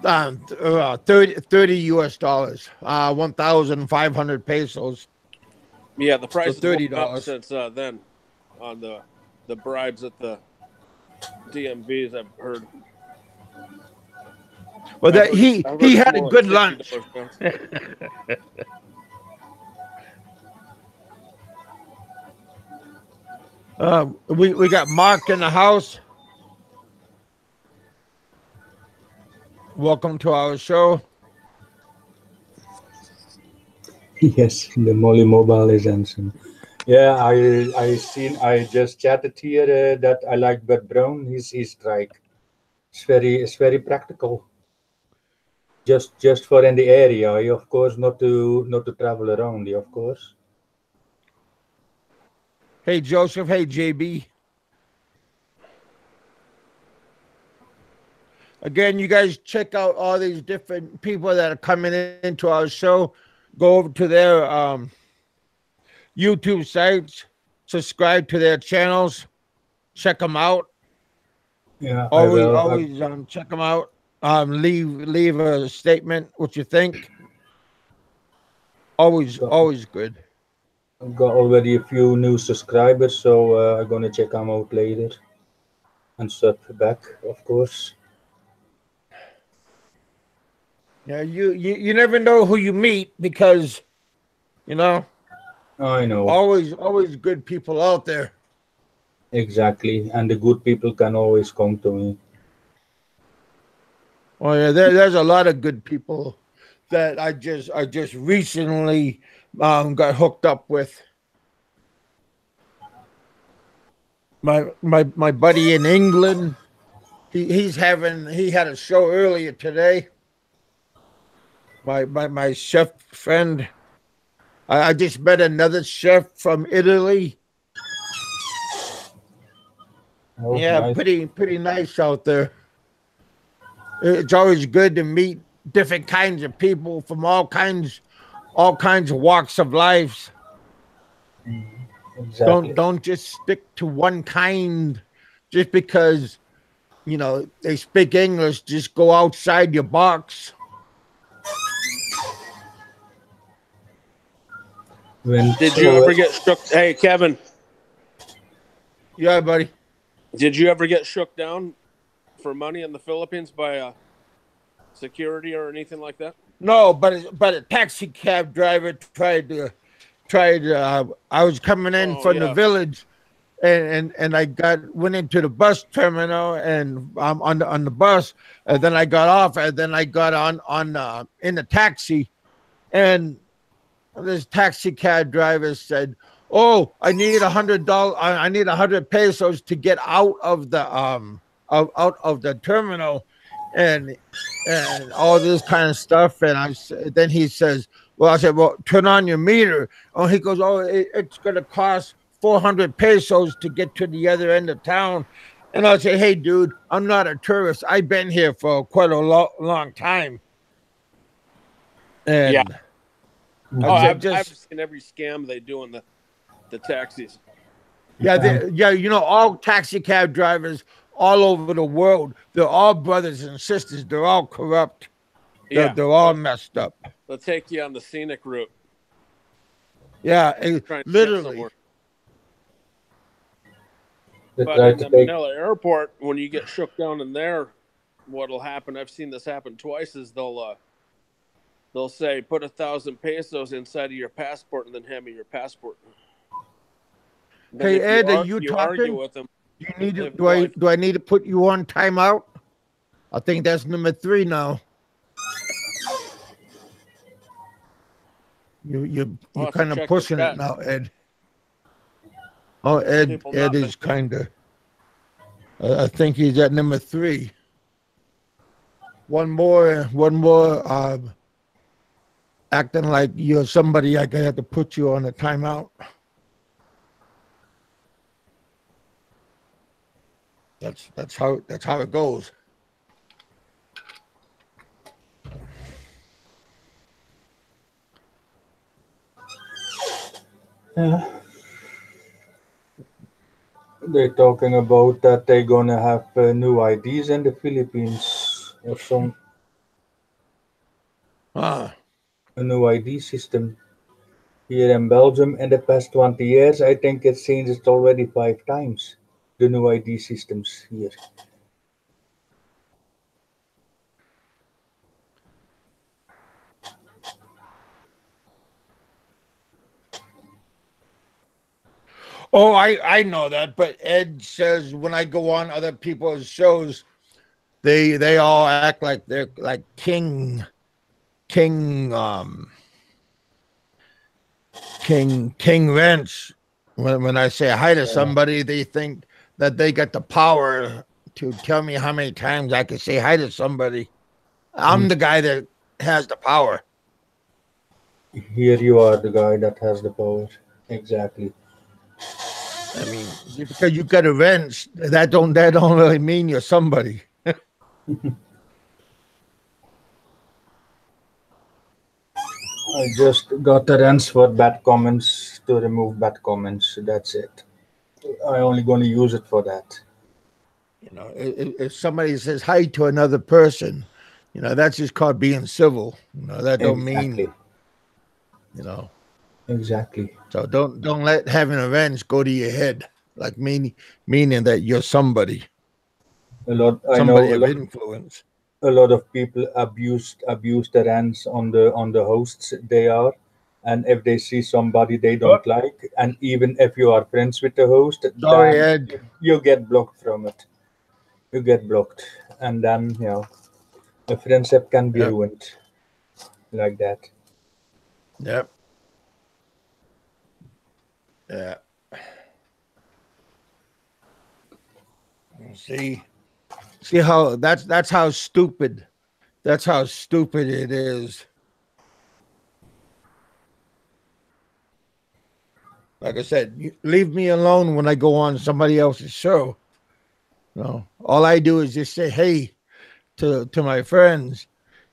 30 US dollars, 1,500 pesos. Yeah, the price so $30 up since then on the bribes at the DMVs. I've heard. Well, that he had a good lunch. We got Mark in the house. Welcome to our show. Yes, the Molly Mobile is handsome. Yeah, I just chatted here that I like Bert Brown. He's like it's very practical. Just for in the area, of course, not to travel around, of course. Hey Joseph, hey JB. Again, you guys check out all these different people that are coming into our show. Go over to their YouTube sites, subscribe to their channels, check them out. Yeah, always check them out. Leave a statement what you think. Always good. I've got already a few new subscribers, so I'm gonna check them out later and sub back, of course. Yeah, you never know who you meet because, you know. I know. Always good people out there. Exactly, and the good people can always come to me. Oh yeah, there's a lot of good people that I just recently got hooked up with. My buddy in England, he had a show earlier today. My chef friend. I just met another chef from Italy. Oh, yeah, nice. pretty nice out there. It's always good to meet different kinds of people from all kinds of walks of life. Exactly. Don't just stick to one kind just because they speak English. Just go outside your box. Did you ever get shook? Hey, Kevin. Yeah, buddy. Did you ever get shook down for money in the Philippines by security or anything like that? No, but a taxi cab driver tried. I was coming in from the village, and I went into the bus terminal, and I'm on the bus, and then I got off, and then I got on in the taxi, and this taxi cab driver said, "Oh, I need $100. I need 100 pesos to get out of the out of the terminal, and all this kind of stuff." And then he says, "Well," I said, "Well, turn on your meter." Oh, he goes, "Oh, it's going to cost 400 pesos to get to the other end of town." And I said, "Hey, dude, I'm not a tourist. I've been here for quite a long time." And yeah. I've seen every scam they do in the taxis. Yeah, all taxi cab drivers all over the world. They're all brothers and sisters. They're all corrupt. Yeah, They're all messed up. they'll take you on the scenic route. Yeah, Trying to get literally. somewhere. They But try in to the take. Manila airport, when you get shook down in there, what'll happen? I've seen this happen twice. Is they'll say put 1,000 pesos inside of your passport and then hand me your passport. Then Hey if Ed, are you you argue talking? with them. You need to, They've do I need to put you on timeout? I think that's number 3 now. You're I'll have to kind of check the pushing it chat. now, Ed. Oh, Ed People Ed not is kind of. I think he's at number 3. One more. Acting like you're somebody. I have to put you on a timeout. That's how it goes. Yeah. They're talking about that they're gonna have new IDs in the Philippines or some Ah, a new ID system here in Belgium. In the past 20 years, I think it's changed already 5 times. The new ID systems here. oh, I know that, but Ed says when I go on other people's shows, they all act like they're like king Rents. When I say hi to somebody, they think that they got the power to tell me how many times I can say hi to somebody. I'm the guy that has the power. Here you are, the guy that has the power. Exactly. I mean, because you got a wrench, that don't really mean you're somebody. I just got a rents for bad comments to remove bad comments. That's it. I only going to use it for that. You know, if somebody says hi to another person, you know, that's just called being civil. You know, that don't Exactly. mean, you know. Exactly. So don't let having a wrench go to your head, like meaning that you're somebody, A lot. I somebody know of influence. a lot of people abuse the rants on the hosts they are, and if they see somebody they Oh, don't like, and even if you are friends with the host, sorry, then Ed. you get blocked from it. You get blocked, and then a friendship can be Yep, ruined like that. yep, yeah. See how that's how stupid. That's how stupid it is. Like I said, leave me alone when I go on somebody else's show. No, all I do is just say hey to my friends,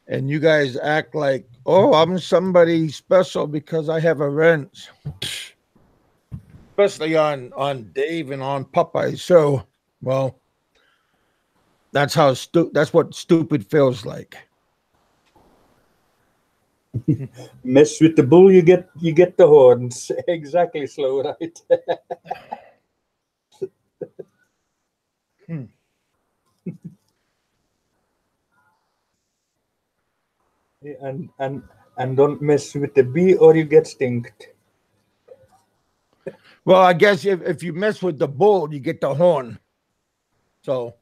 and you guys act like, oh, I'm somebody special because I have a wrench. Especially on Dave and on Popeye's show. Well, that's what stupid feels like. Mess with the bull, you get the horns. Exactly, slow right. Hmm. And don't mess with the bee or you get stinked. Well, I guess if you mess with the bull, you get the horn. So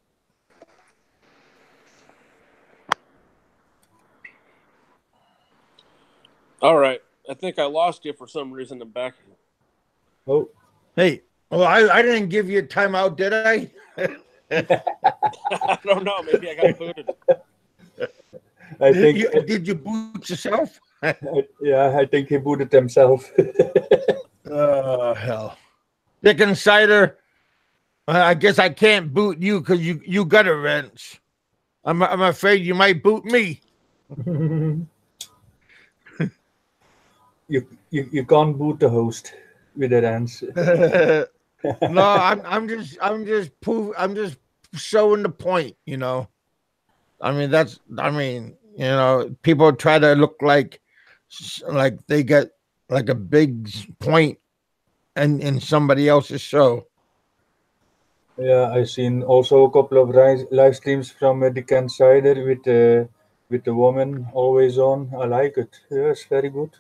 All right. I think I lost you for some reason. I'm back. Oh, hey, well, I didn't give you a timeout, did I? I don't know. Maybe I got booted. I think Did you boot yourself? yeah, I think he booted himself. Hell. Dick Insider, I guess I can't boot you because you got a wrench. I'm afraid you might boot me. You can't boot the host with a dance. No, I'm just showing the point, I mean, people try to look like they get like a big point in somebody else's show. Yeah, I seen also a couple of live streams from the Kent Cider with the woman always on. I like it. Yes, very good.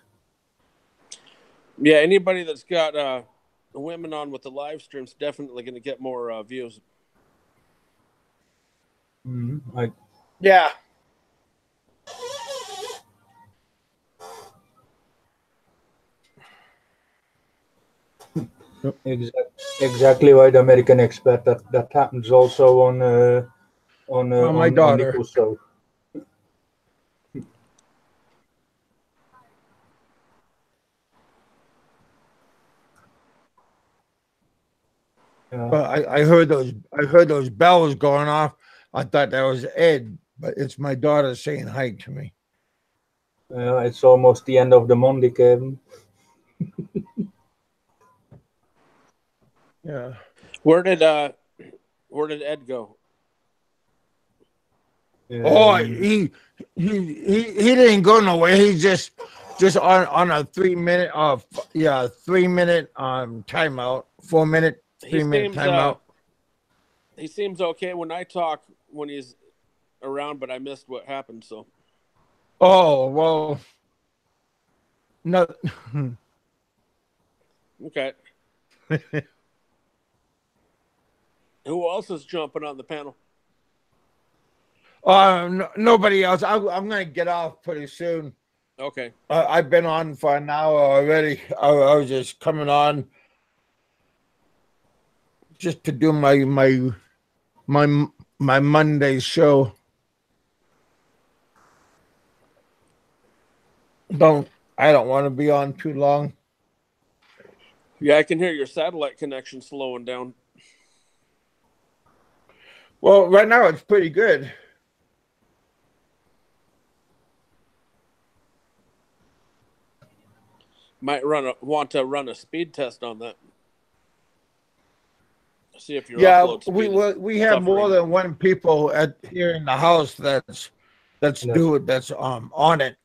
Yeah, anybody that's got women on with the live streams definitely going to get more views. Yeah. Exactly right, American Expat. That happens also on my daughter. Nico's show. Yeah. But I heard those bells going off. I thought that was Ed, but it's my daughter saying hi to me. It's almost the end of the Monday, Kevin. Yeah. Where did Ed go? Oh, he didn't go nowhere. He's just on a 3 minute 3 minute timeout, 4 minute, 3 minute timeout. He seems okay when I talk when he's around, but I missed what happened. So. Oh well. No. Okay. Who else is jumping on the panel? Nobody else. I'm gonna get off pretty soon. Okay. I've been on for an hour already. I was just coming on just to do my Monday show. I don't want to be on too long. Yeah, I can hear your satellite connection slowing down. Well, right now it's pretty good. Might want to run a speed test on that. See if your upload speed we have more than one people here in the house that's on it.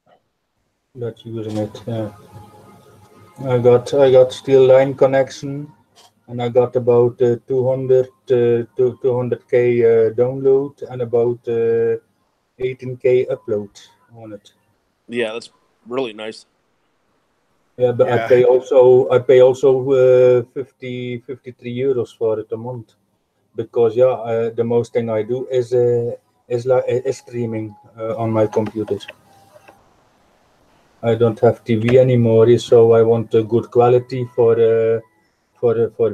That's using it. Yeah. I got still line connection, and I got about 200 to 200k download and about 18k upload on it. Yeah, that's really nice. Yeah, but I pay also 53 euros for it a month, because the most thing I do is streaming on my computer. I don't have TV anymore, so I want a good quality for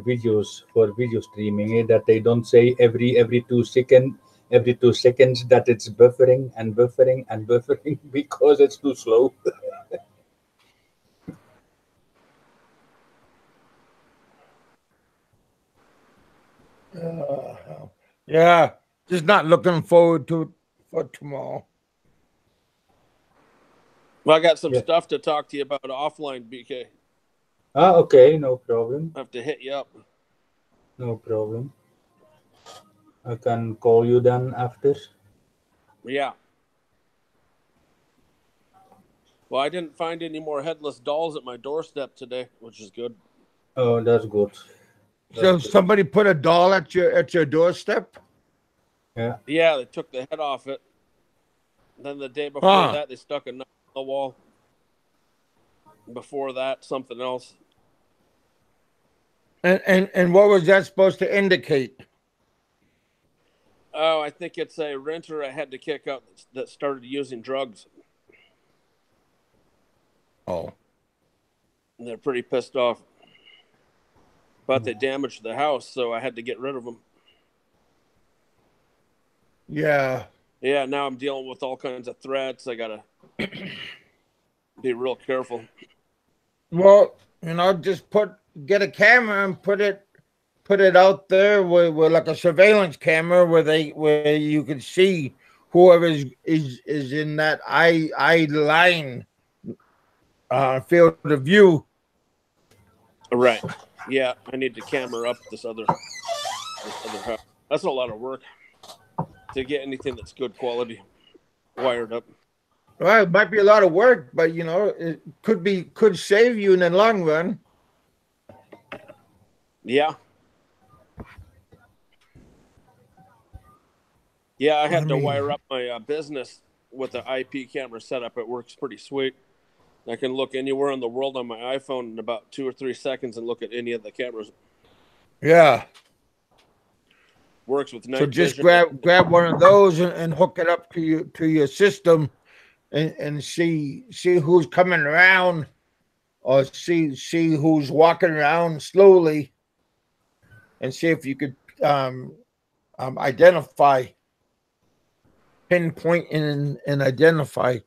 video streaming. That they don't say every 2 seconds that it's buffering and buffering and buffering because it's too slow. Yeah, just not looking forward to it for tomorrow. Well, I got some stuff to talk to you about offline, BK. Okay, no problem. I have to hit you up. No problem. I can call you then after. Yeah. Well, I didn't find any more headless dolls at my doorstep today, which is good. Oh, that's good. So somebody put a doll at your doorstep? Yeah. Yeah, they took the head off it. Then the day before that, they stuck a knife on the wall. Before that, something else. And what was that supposed to indicate? Oh, I think it's a renter I had to kick out that started using drugs. Oh. And they're pretty pissed off. But they damaged the house, so I had to get rid of them. Yeah. Yeah, now I'm dealing with all kinds of threats. I got to be real careful. Well, just get a camera and put it out there with like a surveillance camera where you can see whoever is in that eye line field of view. Right. Yeah, I need to camera up this other house. That's a lot of work. to get anything that's good quality wired up. Well, it might be a lot of work, but you know, it could save you in the long run. Yeah. Yeah, I had to wire up my business with the IP camera setup. It works pretty sweet. I can look anywhere in the world on my iPhone in about 2 or 3 seconds and look at any of the cameras. Yeah. Works with night So just vision. grab one of those and hook it up to your system and see who's coming around, or see who's walking around slowly, and see if you could identify, pinpoint and identify.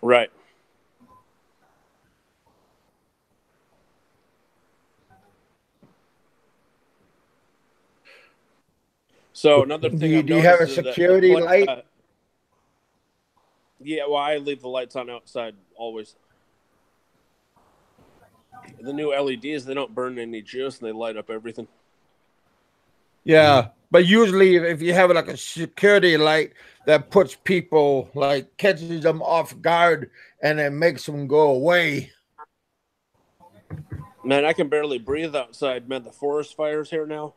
Right. So another thing Do you have a security light? Yeah, well, I leave the lights on outside always. The new LEDs, they don't burn any juice and they light up everything. Yeah, but usually if you have like a security light that puts people, like catches them off guard and it makes them go away. Man, I can barely breathe outside. Man, the forest fires here now.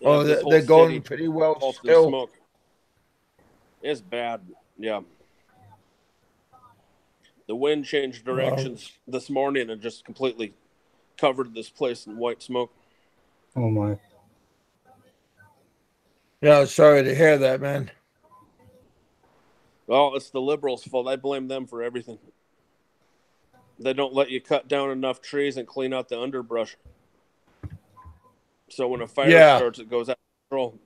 Oh, they're going pretty well still. Smoke. It's bad. Yeah. The wind changed directions this morning and just completely covered this place in white smoke. Oh my. Yeah, sorry to hear that, man. Well, it's the liberals' fault. I blame them for everything. They don't let you cut down enough trees and clean out the underbrush. So when a fire starts, it goes out of control.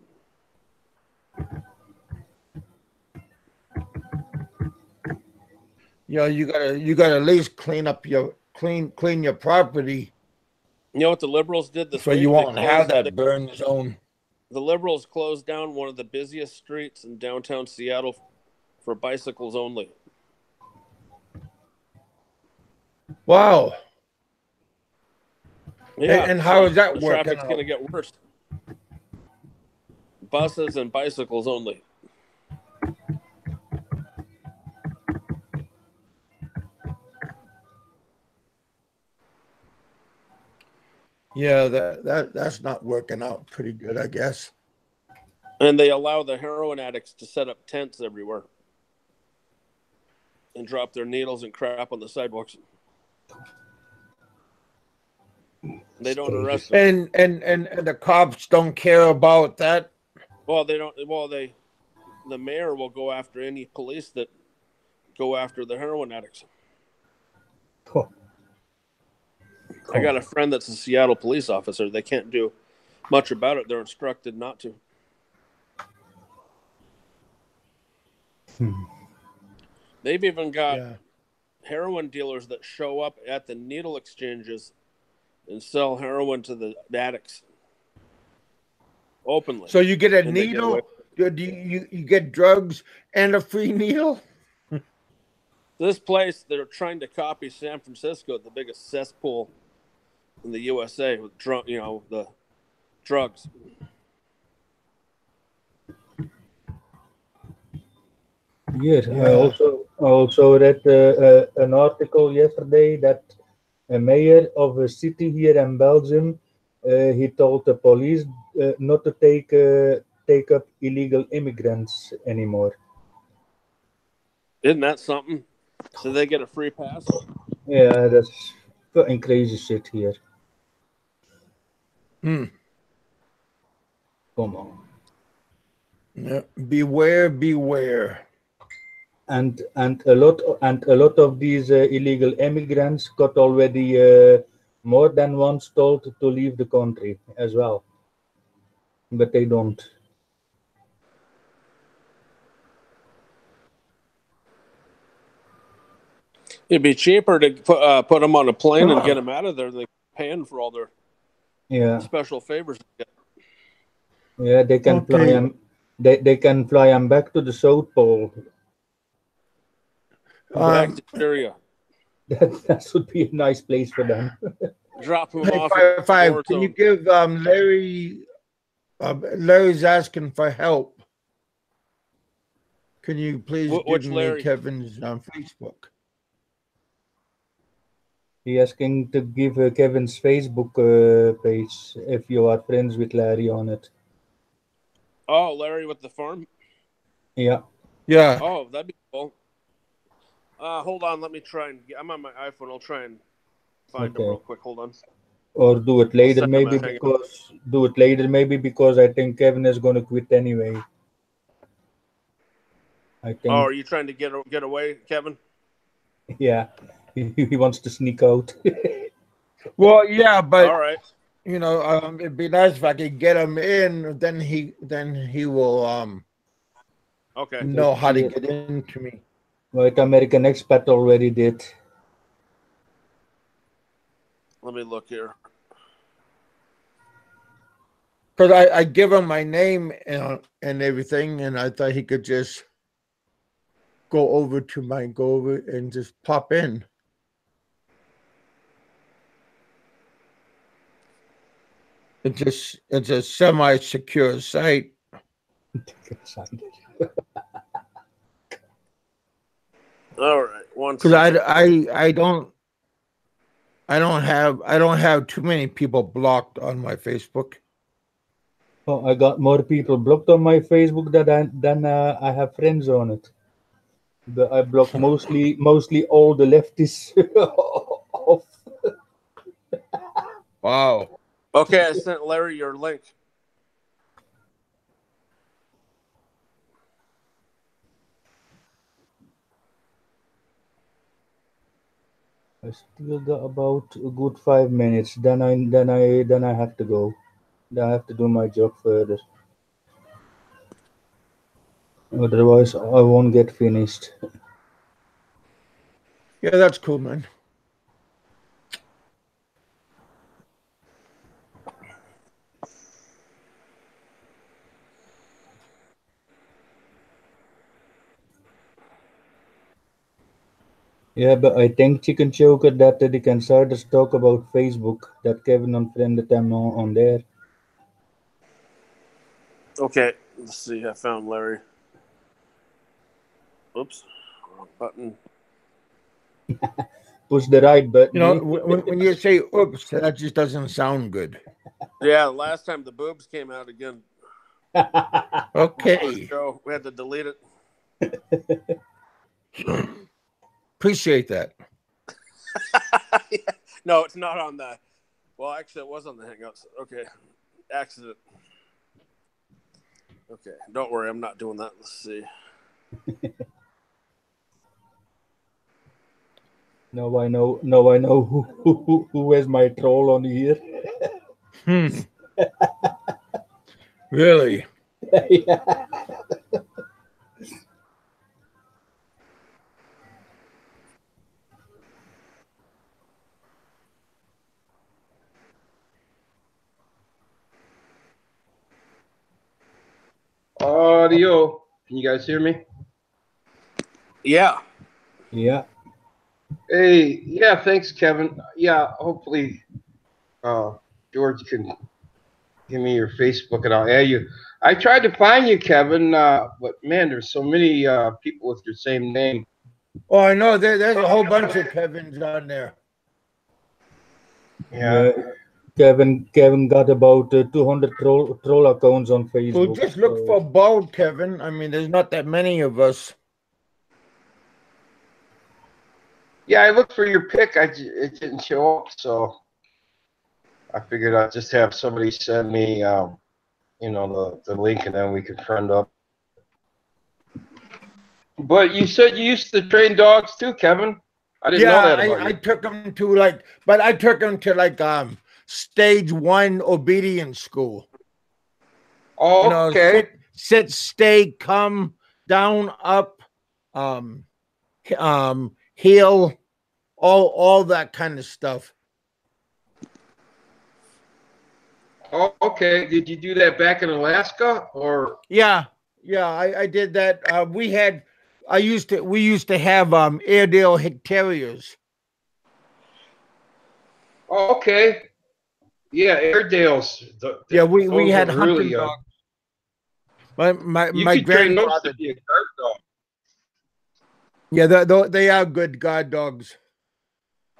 Yeah, you gotta at least clean your property. You know what the liberals did this week? So you won't have that burn zone. The liberals closed down one of the busiest streets in downtown Seattle for bicycles only. Wow. Yeah. And how is that working? Traffic's going to get worse. Buses and bicycles only. Yeah, that's not working out pretty good, I guess. And they allow the heroin addicts to set up tents everywhere and drop their needles and crap on the sidewalks. They don't arrest them. And the cops don't care about that. Well, they don't. Well, the mayor will go after any police that go after the heroin addicts. Cool. I got a friend that's a Seattle police officer. They can't do much about it. They're instructed not to. They've even got heroin dealers that show up at the needle exchanges and sell heroin to the addicts openly. So you get a needle, you get drugs and a free needle? This place, they're trying to copy San Francisco, the biggest cesspool in the USA with the drugs. Yes, I also read an article yesterday that a mayor of a city here in Belgium, he told the police not to take up illegal immigrants anymore. Isn't that something? So they get a free pass? Yeah, that's fucking crazy shit here. Come on. Yeah, beware. And a lot of these illegal immigrants got already more than once told to leave the country as well, but they don't. It'd be cheaper to put them on a plane and get them out of there than paying for all their special favors. Yeah, they can fly them. They can fly them back to the South Pole. Back to Syria. That would be a nice place for them. Drop them Hey, off. Five, can you give Larry Larry's asking for help. Can you please give Which me Larry? Kevin's Facebook? He asking to give Kevin's Facebook page if you are friends with Larry on it. Oh, Larry with the farm. Yeah. Yeah. Oh, that'd be cool. Hold on, let me try and I'm on my iPhone. I'll try and find him Okay. real quick. Hold on. Or do it I'll later, send him maybe a hang. because I think Kevin is going to quit anyway. I Oh, think. are you trying to get away, Kevin? Yeah, he wants to sneak out. Well, yeah, but All right. you know, it'd be nice if I could get him in. Then he will Okay. know how to get into me. Right, American Expat already did. Let me look here. Because I give him my name and everything, and I thought he could just go over and just pop in. It's a semi-secure site. All right. One Because second. I don't have too many people blocked on my Facebook. Oh, I got more people blocked on my Facebook than I have friends on it. But I block mostly all the leftists off. Wow. Okay, I sent Larry your link. I still got about a good 5 minutes. Then I have to go. Then I have to do my job further. Otherwise, I won't get finished. Yeah, that's cool, man. Yeah, but I think Chicken Choker that they can start to talk about Facebook that Kevin unfriended them on there. Okay. Let's see. I found Larry. Oops. Wrong button. Push the right button. You know, when you say "oops," that just doesn't sound good. Yeah, last time the boobs came out again. Okay. Show. We had to delete it. Appreciate that. Yeah. No, it's not on the. Well, actually, it was on the Hangouts. Okay. Accident. Okay. Don't worry. I'm not doing that. Let's see. Now I know who is my troll on here. Really? Yeah. Audio. Can you guys hear me? Yeah. Yeah. Hey, yeah, thanks, Kevin. Yeah, hopefully George can give me your Facebook and I'll add you. I tried to find you, Kevin, but man, there's so many people with your same name. Oh, I know. There's a whole bunch of Kevins on there. Yeah. Kevin got about 200 troll accounts on Facebook. Well, just look for Bald Kevin. I mean, there's not that many of us. Yeah, I looked for your pic. It didn't show up, so I figured I'd just have somebody send me, you know, the link, and then we could friend up. But you said you used to train dogs too, Kevin. I didn't know that about I you. took them to I took them to stage 1 obedience school. Oh, You know, okay. sit, stay, come, down, up, heel, all that kind of stuff. Oh, okay. Did you do that back in Alaska, or? Yeah, I did that. We used to have Airedale Terriers. Oh, okay. Yeah, Airedales. Yeah, we those had are hunting really. dogs. You My could train those grandfather. to be a guard dog. Yeah, they are good guard dogs.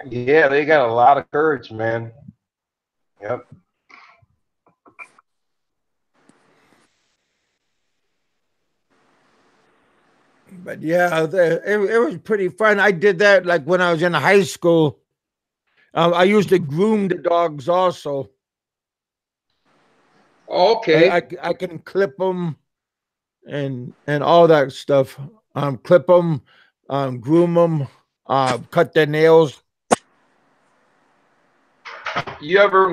Yeah, they got a lot of courage, man. Yep. But yeah, it was pretty fun. I did that like when I was in high school. I used to groom the dogs also. Okay. I can clip them and all that stuff. Clip them, groom them, cut their nails. You ever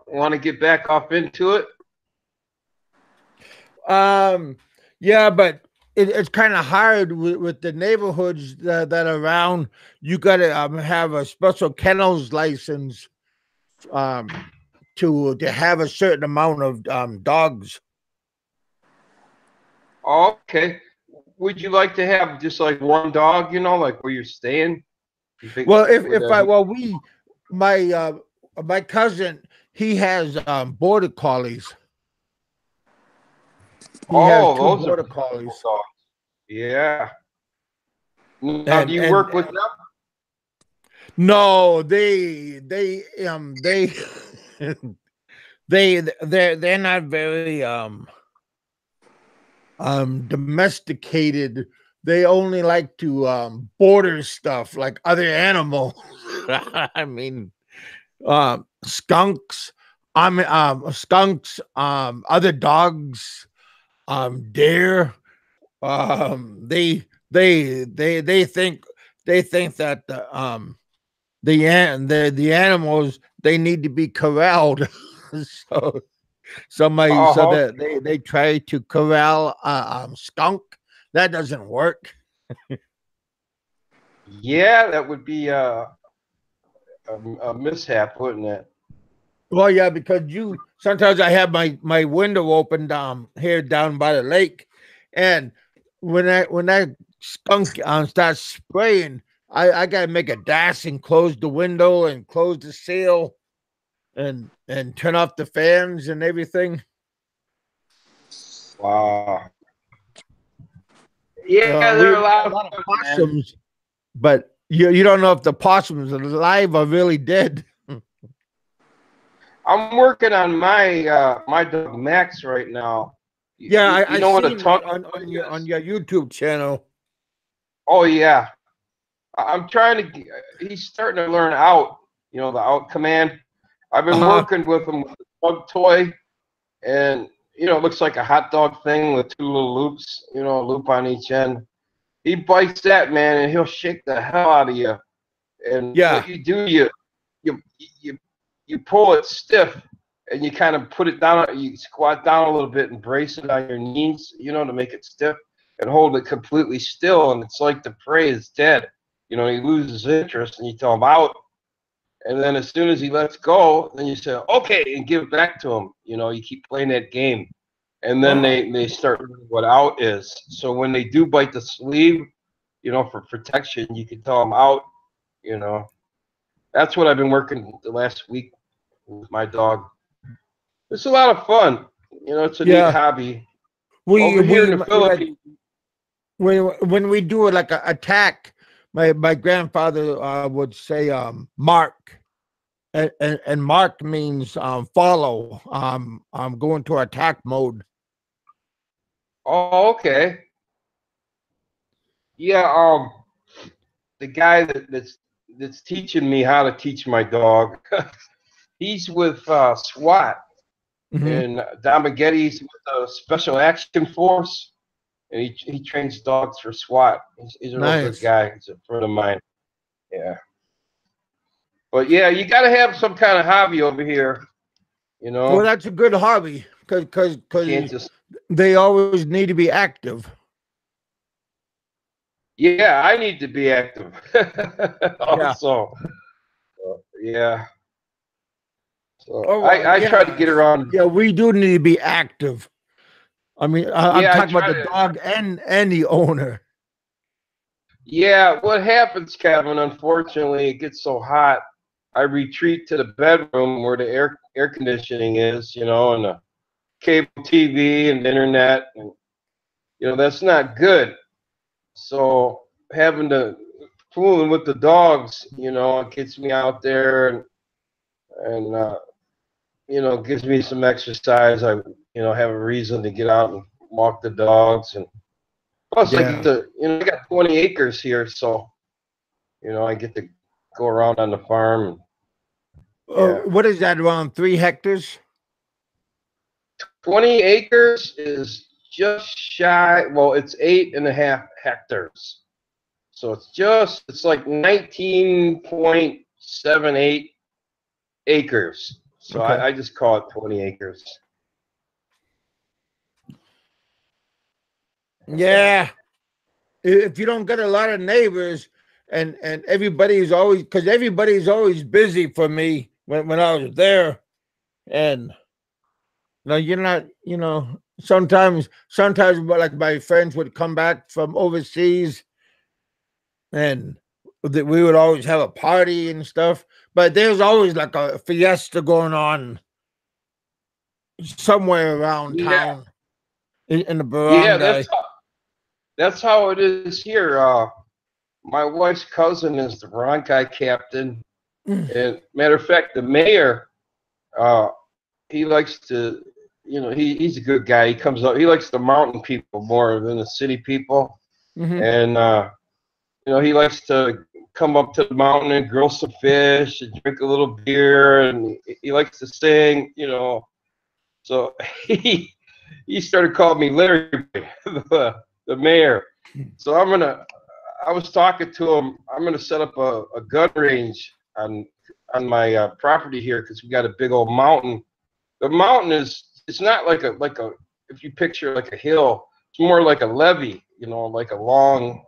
want to get back off into it? Yeah, but it's kind of hard with the neighborhoods that are around. You got to have a special kennels license to have a certain amount of dogs. Okay. Would you like to have just like one dog, like where you're staying? You think Well, would if that I be- well my cousin, he has border collies. He has Oh, two those are border beautiful collies, dogs. Yeah. Now, do you and work with them? no, they they're not very domesticated. They only like to border stuff like other animals. I mean, skunks. Skunks. Other dogs. Deer. They think that the animals, they need to be corralled. so so Uh-huh. that they try to corral skunk. That doesn't work. Yeah, that would be a mishap, wouldn't it? Well, yeah, because you sometimes I have my window open down here down by the lake, and when that skunk starts spraying, I gotta make a dash and close the window and close the seal and turn off the fans and everything. Wow. Yeah, We there are a have lot a of lot of fun, man. possums, but you don't know if the possums are alive or really dead. I'm working on my dog Max right now. Yeah, You I know what a seen tongue that toy on is? your YouTube channel. Oh yeah. I'm trying to. He's starting to learn out. The out command. I've been Uh-huh. working with him with the bug toy, and it looks like a hot dog thing with two little loops. A loop on each end. He bites that, man, and he'll shake the hell out of you. And Yeah. what you do, you you you pull it stiff, and you kind of put it down. You squat down a little bit and brace it on your knees, to make it stiff, and hold it completely still. And it's like the prey is dead. He loses interest, and you tell him out. And then as soon as he lets go, then you say, okay, and give it back to him. You keep playing that game. And then they start learning what out is. So when they do bite the sleeve, for protection, you can tell them out. That's what I've been working the last week with my dog. It's a lot of fun. It's a neat Yeah. hobby. We Over here we in the like Philippines, when we do like a attack, my grandfather would say mark. And mark means follow. I'm going to attack mode. oh, okay. Yeah, the guy that's teaching me how to teach my dog, he's with SWAT. Mhm. And Damaghetti's with the Special Action Force, and he trains dogs for SWAT. He's a real good Nice. guy. He's a friend of mine. Yeah. But yeah, you got to have some kind of hobby over here. Well, that's a good hobby because Can't just. they always need to be active. Yeah, I need to be active. Yeah. Also, yeah. So Oh, I try to yeah. get around. Yeah, we do need to be active. I mean, I'm Yeah, I talking about try the to. dog and the owner. Yeah, what happens, Kevin? Unfortunately, it gets so hot. I retreat to the bedroom where the air air conditioning is, you know, and the cable TV and the internet, and you know that's not good. So having to fooling with the dogs, you know, it gets me out there and you know, gives me some exercise. I, you know, have a reason to get out and walk the dogs, and plus I get to, you know, I got 20 acres here, so you know, I get to go around on the farm. And, What is that? Around 3 hectares? 20 acres is just shy. Well, it's 8.5 hectares. So it's like 19.78 acres. So Okay. I just call it 20 acres. Yeah. If you don't get a lot of neighbors and everybody's always busy for me when I was there. And no, you're not, you know, sometimes like my friends would come back from overseas and we would always have a party and stuff, but there's always like a fiesta going on somewhere around town in the Yeah, barangay. that's how it is here. My wife's cousin is the barangay captain, and matter of fact, the mayor, he likes to, you know, he's a good guy. He comes up, he likes the mountain people more than the city people, and you know, he likes to come up to the mountain and grill some fish and drink a little beer, and he likes to sing, you know. So he started calling me Larry, the mayor. So I was talking to him. I'm gonna set up a gun range on my property here because we got a big old mountain. The mountain it's not like a if you picture like a hill, it's more like a levee, you know, like a long,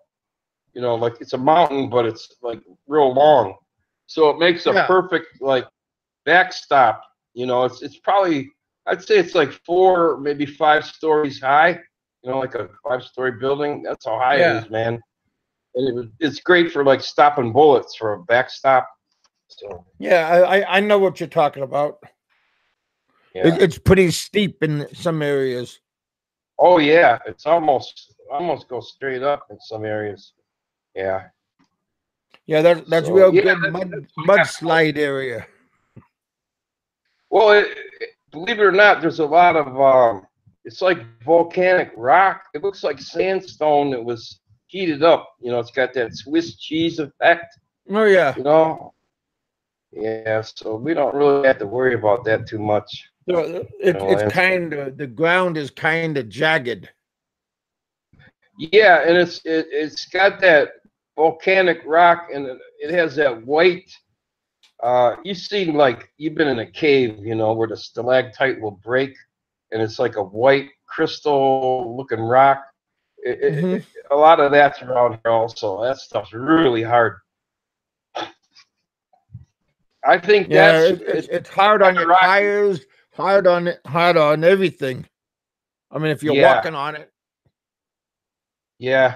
you know, like it's a mountain, but it's like real long. So it makes a perfect like backstop. You know, it's probably, I'd say it's like 4, maybe 5 stories high. You know, like a 5-story building. That's how high it is, man. And it's great for like stopping bullets for a backstop. So yeah, I know what you're talking about. yeah. It's pretty steep in some areas. Oh yeah, it's almost goes straight up in some areas. Yeah. Yeah, that's So, real yeah, good mudslide area. Well, believe it or not, there's a lot of it's like volcanic rock. It looks like sandstone that was heated up. You know, it's got that Swiss cheese effect. Oh yeah. You know. Yeah, so we don't really have to worry about that too much. So it's kind of, the ground is kind of jagged. Yeah, and it's got that volcanic rock, and it has that white. You've seen, like, you've been in a cave, you know, where the stalactite will break, and it's like a white crystal-looking rock. A lot of that's around here also. That stuff's really hard. I think it's hard on your tires, hard on everything. I mean, if you're walking on it. Yeah.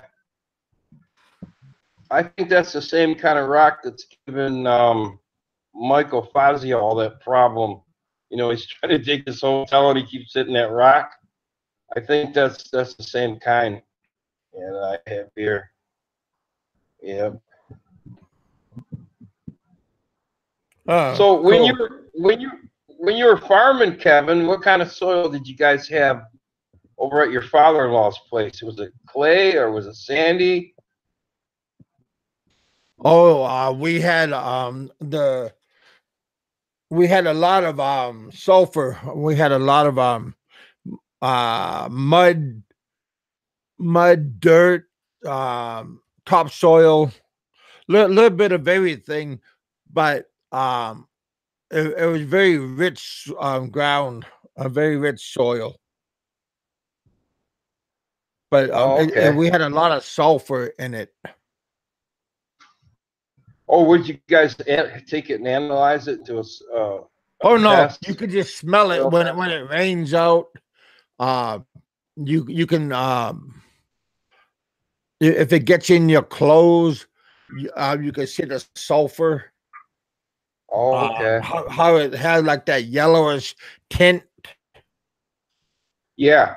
I think that's the same kind of rock that's given Michael Fazio all that problem. You know, he's trying to dig this hotel and he keeps hitting that rock. I think that's the same kind. And I have here. Yeah. So when you were farming, Kevin, what kind of soil did you guys have over at your father-in-law's place? Was it clay or was it sandy? Oh, we had a lot of sulfur. We had a lot of mud, dirt, topsoil, little bit of everything, but it was very rich ground, a very rich soil. But and we had a lot of sulfur in it. Oh, would you guys take it and analyze it to a oh no, test? You could just smell it when it rains out. You can if it gets in your clothes, you can see the sulfur. Oh, okay. How it had like that yellowish tint. Yeah.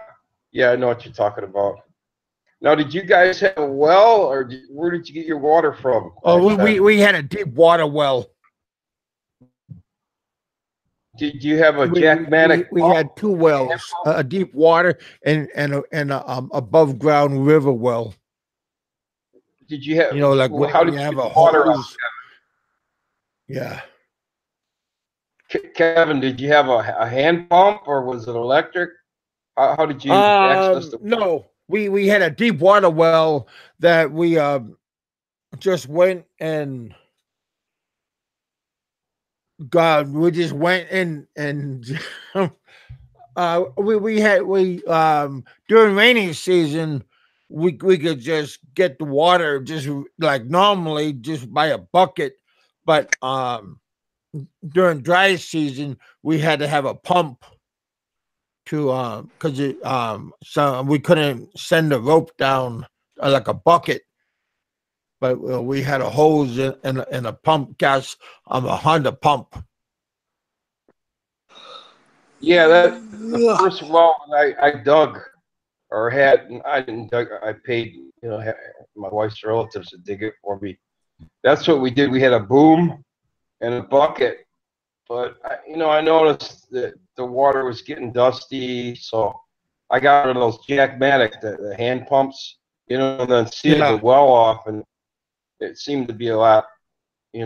Yeah, I know what you're talking about. Now, did you guys have a well, or where did you get your water from? Oh, we had a deep water well. Did you have a jackmatic? We had two wells, a deep water and a above ground river well. Did you have? You know, like how when did you you have get a water out? hose. Yeah. Kevin, did you have a hand pump or was it electric? How did you access the? No, we had a deep water well that we just went and we just went in and we during rainy season we could just get the water just like normally just by a bucket, but during dry season we had to have a pump to because it so we couldn't send the rope down like a bucket, but we had a hose and a pump gas a Honda pump. Yeah, the first well I dug or had, I didn't dug. I paid, my wife's relatives to dig it for me. That's what we did. We had a boom and a bucket, but I noticed that the water was getting dusty, so I got one of those Jackmatic, the hand pumps, and then sealed the well off, and it seemed to be a lot, it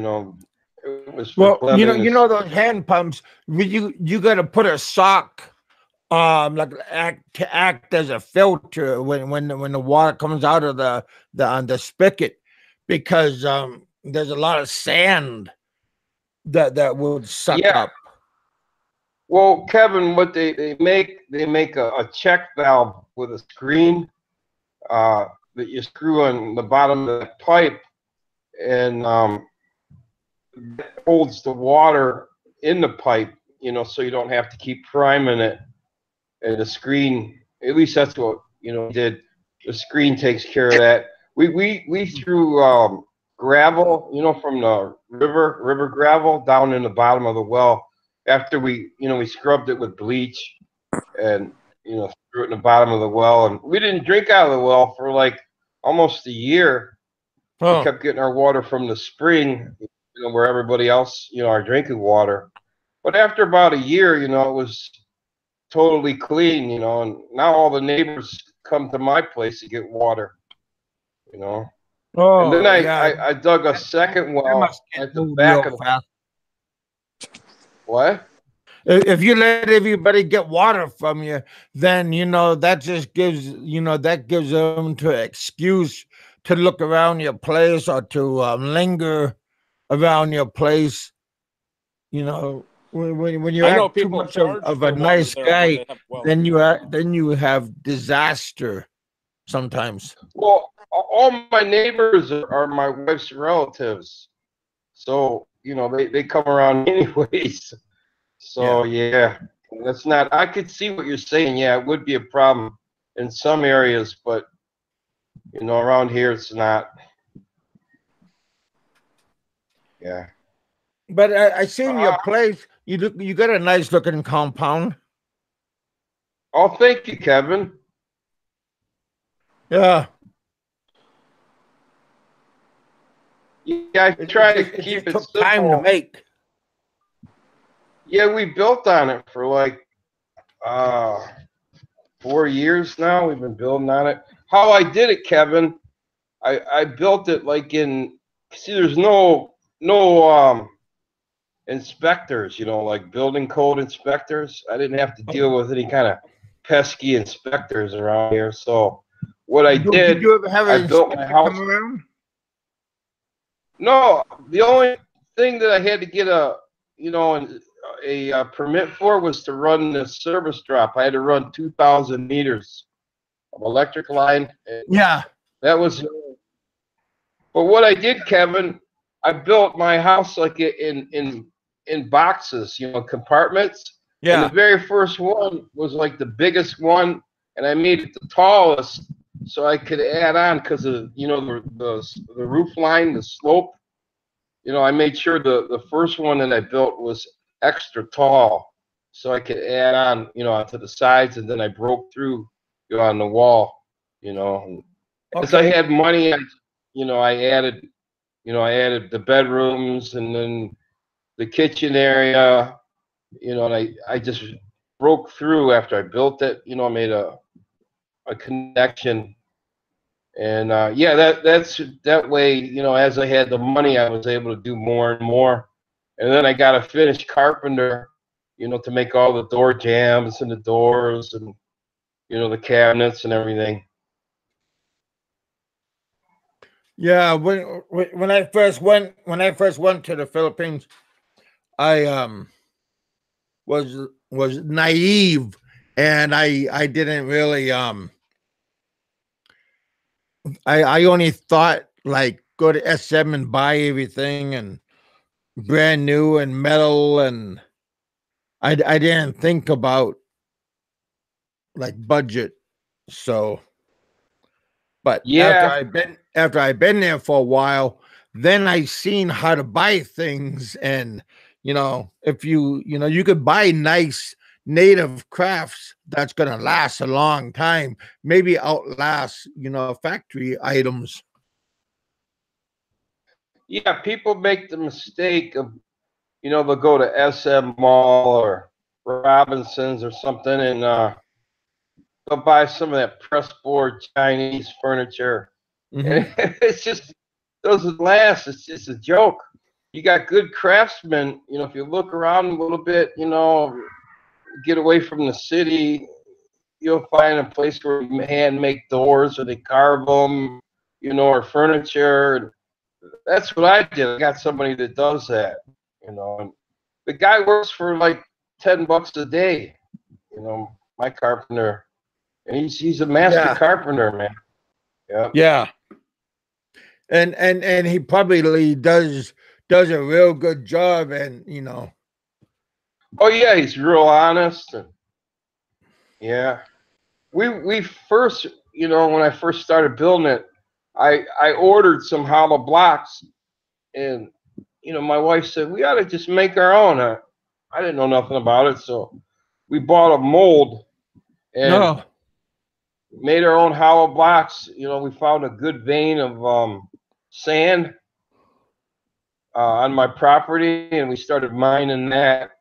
was for cleanliness. you know those hand pumps. You got to put a sock, like to act as a filter when the water comes out of the spigot, because there's a lot of sand that would suck up. Well, Kevin, what they make a check valve with a screen that you screw on the bottom of the pipe, and it holds the water in the pipe, so you don't have to keep priming it. And the screen, at least that's what did. The screen takes care of that. We threw gravel, from the river gravel down in the bottom of the well. After we scrubbed it with bleach and, threw it in the bottom of the well. And we didn't drink out of the well for like almost a year. We kept getting our water from the spring, where everybody else, are drinking water. But after about a year, it was totally clean, and now all the neighbors come to my place to get water, Oh, and then I dug a second well at the back of the. What? If you let everybody get water from you, then that just gives them to excuse to look around your place or to linger around your place. When you act too much of a nice guy, then you have disaster sometimes. Well, all my neighbors are my wife's relatives, so they come around anyways. So yeah, that's not. I could see what you're saying. Yeah, it would be a problem in some areas, but around here it's not. Yeah. But I seen your place. You got a nice looking compound. Oh, thank you, Kevin. Yeah. Yeah, I try to keep it took simple. Time to make. Yeah, we built on it for like 4 years now. We've been building on it. How I did it, Kevin, I built it like there's no inspectors, like building code inspectors. I didn't have to deal with any kind of pesky inspectors around here. So what I did, did you ever have I built my house. Come around? No, the only thing that I had to get a permit for was to run the service drop. I had to run 2,000 meters of electric line. Yeah, that was. But what I did, Kevin, I built my house like in boxes, compartments. Yeah. And the very first one was like the biggest one, and I made it the tallest so I could add on because of the roof line, the slope. I made sure the first one that I built was extra tall, so I could add on, onto the sides, and then I broke through, on the wall, And as I Okay. had money, I added the bedrooms and then the kitchen area, and I just broke through after I built it. I made a connection, and yeah, that way. As I had the money, I was able to do more and more, and then I got a finished carpenter, to make all the door jambs and the doors and the cabinets and everything. Yeah, when I first went to the Philippines, I was naive, and I didn't really I only thought like go to SM and buy everything and brand new and metal, and I didn't think about like budget. So, but Yeah, after I've been there for a while, then I seen how to buy things, and if you could buy nice native crafts that's gonna last a long time, maybe outlast factory items. yeah. People make the mistake of, they'll go to SM Mall or Robinsons or something, and they'll buy some of that pressboard Chinese furniture, Hmm. and it's just doesn't last. It's just a joke. You got good craftsmen. If you look around a little bit, get away from the city, you'll find a place where you hand make doors or they carve them, or furniture. That's what I did. I got somebody that does that, And the guy works for like $10 a day, my carpenter, and he's a master Yeah, carpenter, man. Yeah. yeah, and he probably does a real good job, and Oh yeah, he's real honest, and yeah. We first, when I first started building it, I ordered some hollow blocks, and my wife said we ought to just make our own. I didn't know nothing about it, so we bought a mold and no, made our own hollow blocks. We found a good vein of sand on my property, and we started mining that.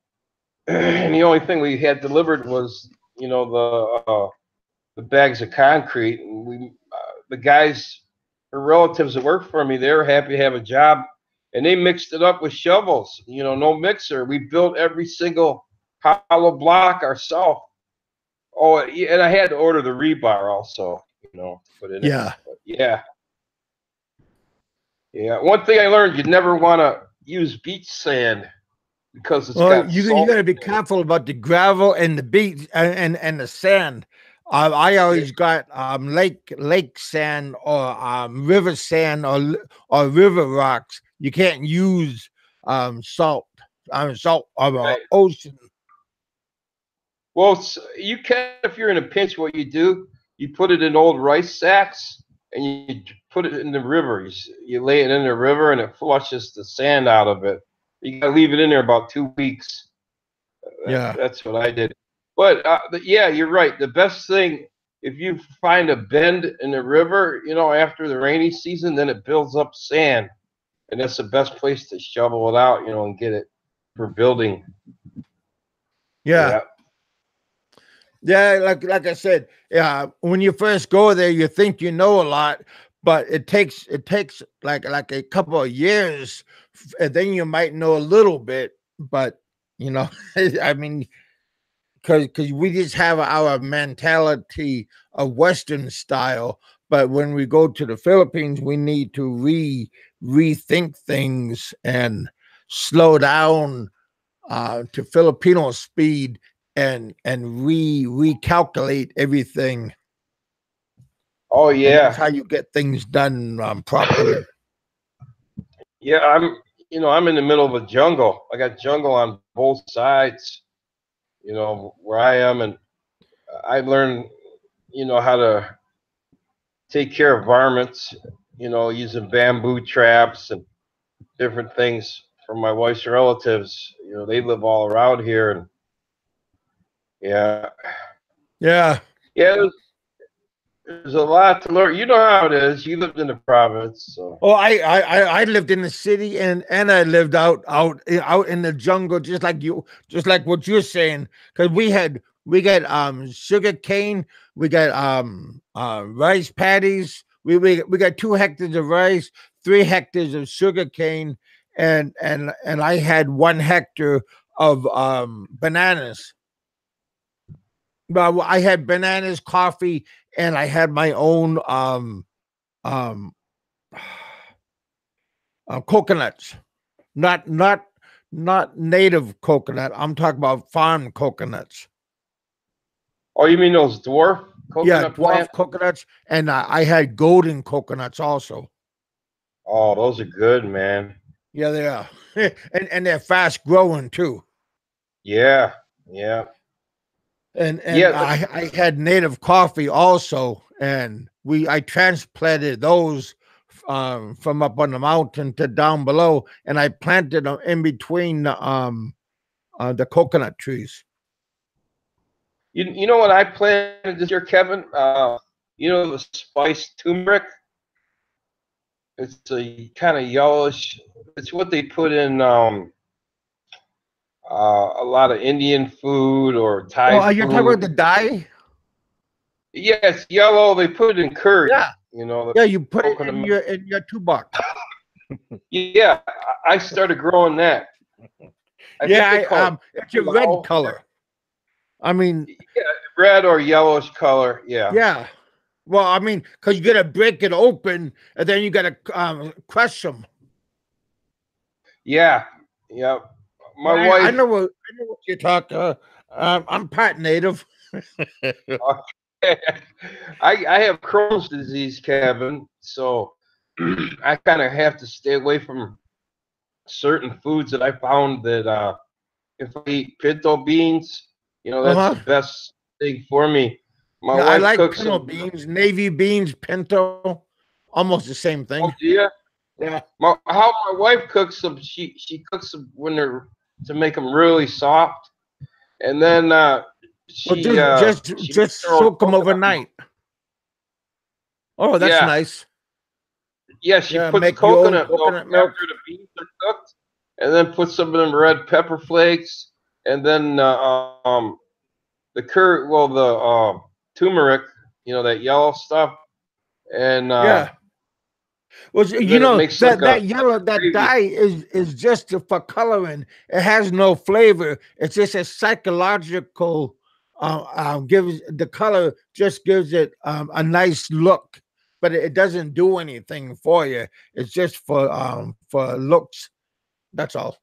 And the only thing we had delivered was, the bags of concrete. And the guys, the relatives that work for me, they were happy to have a job, and they mixed it up with shovels. No mixer. We built every single hollow block ourselves. Oh, yeah, and I had to order the rebar also, to put in it. yeah. But yeah, yeah. One thing I learned: you never want to use beach sand because it's Well, got you salt got to be in it. careful about the gravel and the beach and the sand. I always got lake sand or river sand or river rocks. You can't use salt. Salt of Right. ocean. Well, you can if you're in a pinch. What you do, you put it in old rice sacks and you put it in the river. You lay it in the river and it flushes the sand out of it. You gotta leave it in there about 2 weeks. Yeah, That's what I did. But yeah, you're right. The best thing, if you find a bend in the river, after the rainy season, then it builds up sand, and that's the best place to shovel it out, and get it for building. yeah. Yeah. Yeah, like I said, yeah. When you first go there, you think you know a lot, but it takes like a couple of years, and then you might know a little bit. But I mean, because we just have our mentality of Western style, but when we go to the Philippines, we need to rethink things and slow down to Filipino speed and recalculate everything, Oh and that's yeah. how you get things done properly. Yeah, I'm in the middle of a jungle. I got jungle on both sides, where I am, and I learned, how to take care of varmints, using bamboo traps and different things from my wife's relatives. You know, they live all around here, and yeah, Yeah. yeah. There's a lot to learn. You know how it is. You lived in the province, so. Oh, I lived in the city, and I lived out in the jungle, just like you, just like what you're saying. Because we got sugar cane, we got rice paddies. We got 2 hectares of rice, 3 hectares of sugar cane, and I had 1 hectare of bananas. Well, I had bananas, coffee, and I had my own um coconuts, not native coconut. I'm talking about farm coconuts. Oh, you mean those dwarf Yeah, coconut dwarf plants? coconuts, and I had golden coconuts also. Oh, those are good, man. Yeah, they are, and they're fast growing too. Yeah, yeah, And yeah. I had native coffee also, and I transplanted those from up on the mountain to down below, and I planted them in between the coconut trees. You know what I planted this year, Kevin? You know the spice turmeric? It's a kind of yellowish. It's what they put in a lot of Indian food or Oh, Thai are you talking about food. the dye? Yeah, it's yellow. They put it in curry. Yeah. You know, the Yeah, you put it coconut in milk. your toolbox. Yeah, I started growing that. I think they call it it's a red pilau. color. I mean, Yeah, red or yellowish color. Yeah. yeah. Well, I mean, because you got to break it open, and then you got to crush them. Yeah. Yeah. My I wife. know what you're talking. I'm part native. I have Crohn's disease, Kevin, so I kind of have to stay away from certain foods that I found that if I eat pinto beans, you know, that's the best thing for me. My Yeah, I wife like cooks pinto some. beans, navy beans, pinto, almost the same Oh, thing. yeah. Yeah. How my wife cooks them? She cooks them when they're to make them really soft, and then Well, she she makes just her own soak them coconut milk. overnight. Oh, that's Yeah. nice. Yeah, she Yeah, puts make your own coconut milk coconut milk. after the beans are cooked, and then puts some of them red pepper flakes, and then the curry, well, the turmeric, you know, that yellow stuff, and Yeah. Well, you then it know makes like a that gravy. dye is just for coloring. It has no flavor. It's just a psychological. Gives the color just gives it a nice look, but it doesn't do anything for you. It's just for looks. That's all.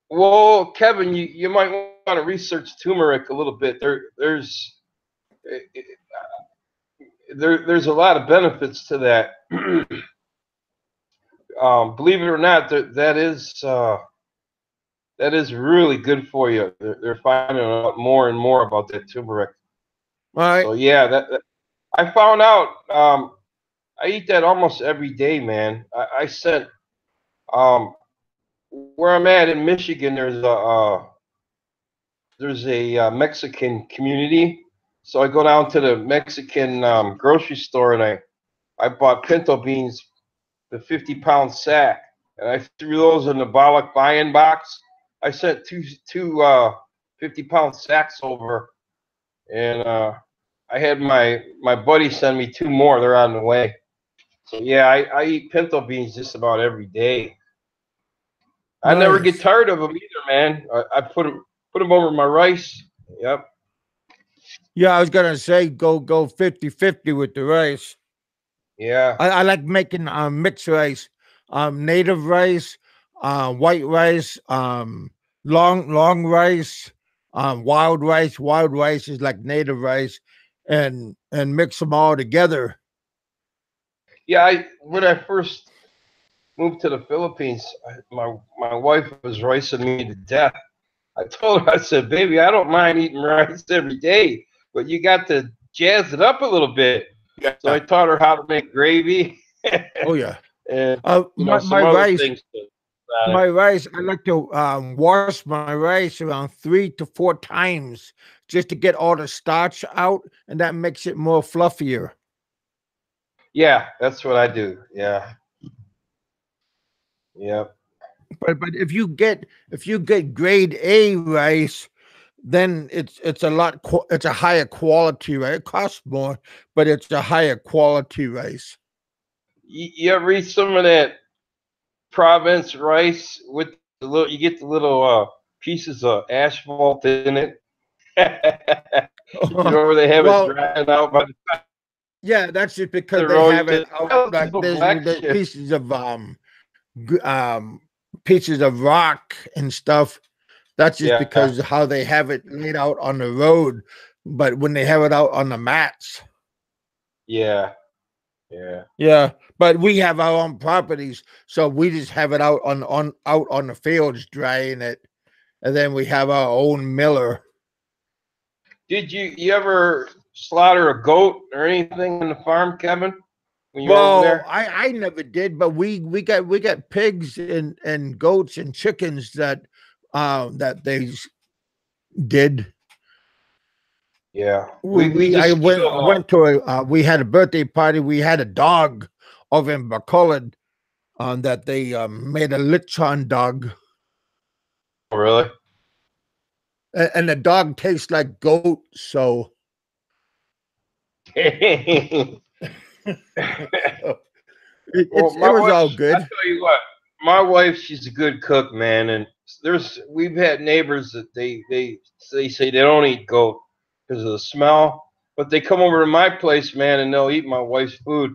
Well, Kevin, you might want to research turmeric a little bit. There's a lot of benefits to that. Believe it or not, that is really good for you. They're finding out more and more about that turmeric. All right. So yeah, that I found out. I eat that almost every day, man. I sent where I'm at in Michigan. There's a Mexican community, so I go down to the Mexican grocery store and I bought pinto beans, the 50-pound sack, and I threw those in the Bollock buy-in box. I sent two 50-pound sacks over, and I had my buddy send me 2 more. They're on the way. So yeah, I eat pinto beans just about every day. I never get Nice. tired of them either, man. I put them over my rice. Yep. Yeah, I was gonna say go 50-50 with the rice. Yeah. I like making mixed rice, native rice, white rice, long rice, wild rice. Wild rice is like native rice, and mix them all together. Yeah. When I first moved to the Philippines, my wife was ricing me to death. I told her, I said, baby, I don't mind eating rice every day, but you got to jazz it up a little bit. So I taught her how to make gravy. Oh yeah, and My some other rice. things. My rice, I like to wash my rice around 3 to 4 times just to get all the starch out, and that makes it more fluffier. Yeah, that's what I do. Yeah. Yep. But if you get grade A rice, then it's a higher quality, right? It costs more, but it's a higher quality rice. You ever eat some of that Province rice with the little? You get the little pieces of asphalt in it. Where they have it Well, drying out by the side yeah, that's just of because the they road. have it out "Oh, like little black there's shit." g- um pieces of rock and stuff. That's just Yeah, because how they have it laid out on the road. But when they have it out on the mats, yeah, yeah. yeah. But we have our own properties, so we just have it out on the fields drying it, and then we have our own miller. Did you ever slaughter a goat or anything on the farm, Kevin? When you were over Well, there? I never did, but we got pigs and goats and chickens that they did. Yeah, we I just killed. went to we had a birthday party. We had a dog over in Bacolod that they made a lechon dog, Really? and the dog tastes like goat, so Well, it my was wife, all I good. tell you what, my wife, she's a good cook, man. And we've had neighbors that they say they don't eat goat because of the smell, but they come over to my place, man, and they'll eat my wife's food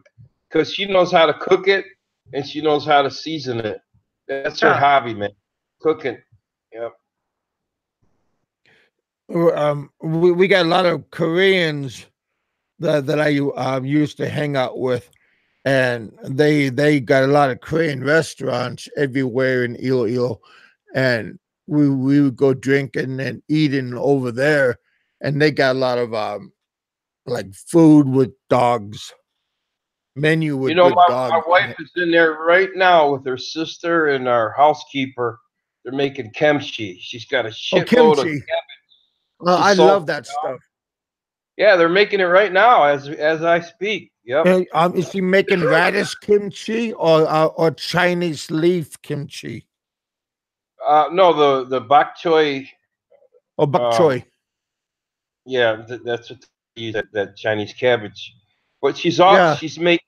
because she knows how to cook it and she knows how to season it. That's her Yeah. hobby, man, cooking. Yep. We got a lot of Koreans that I used to hang out with, and they got a lot of Korean restaurants everywhere in Iloilo, and we would go drinking and eating over there, and they got a lot of like food with dogs, menu You with know, my dogs in wife it. is in there right now with her sister and our housekeeper. They're making kimchi. She's got a Oh, shitload of kimchi! she's I love salted. that stuff. Yeah, they're making it right now as I speak. Yep. And, is she making radish kimchi or Chinese leaf kimchi No, the bok choy. or bok Um, choy? yeah, that's what they use, that Chinese cabbage. But Yeah. she's making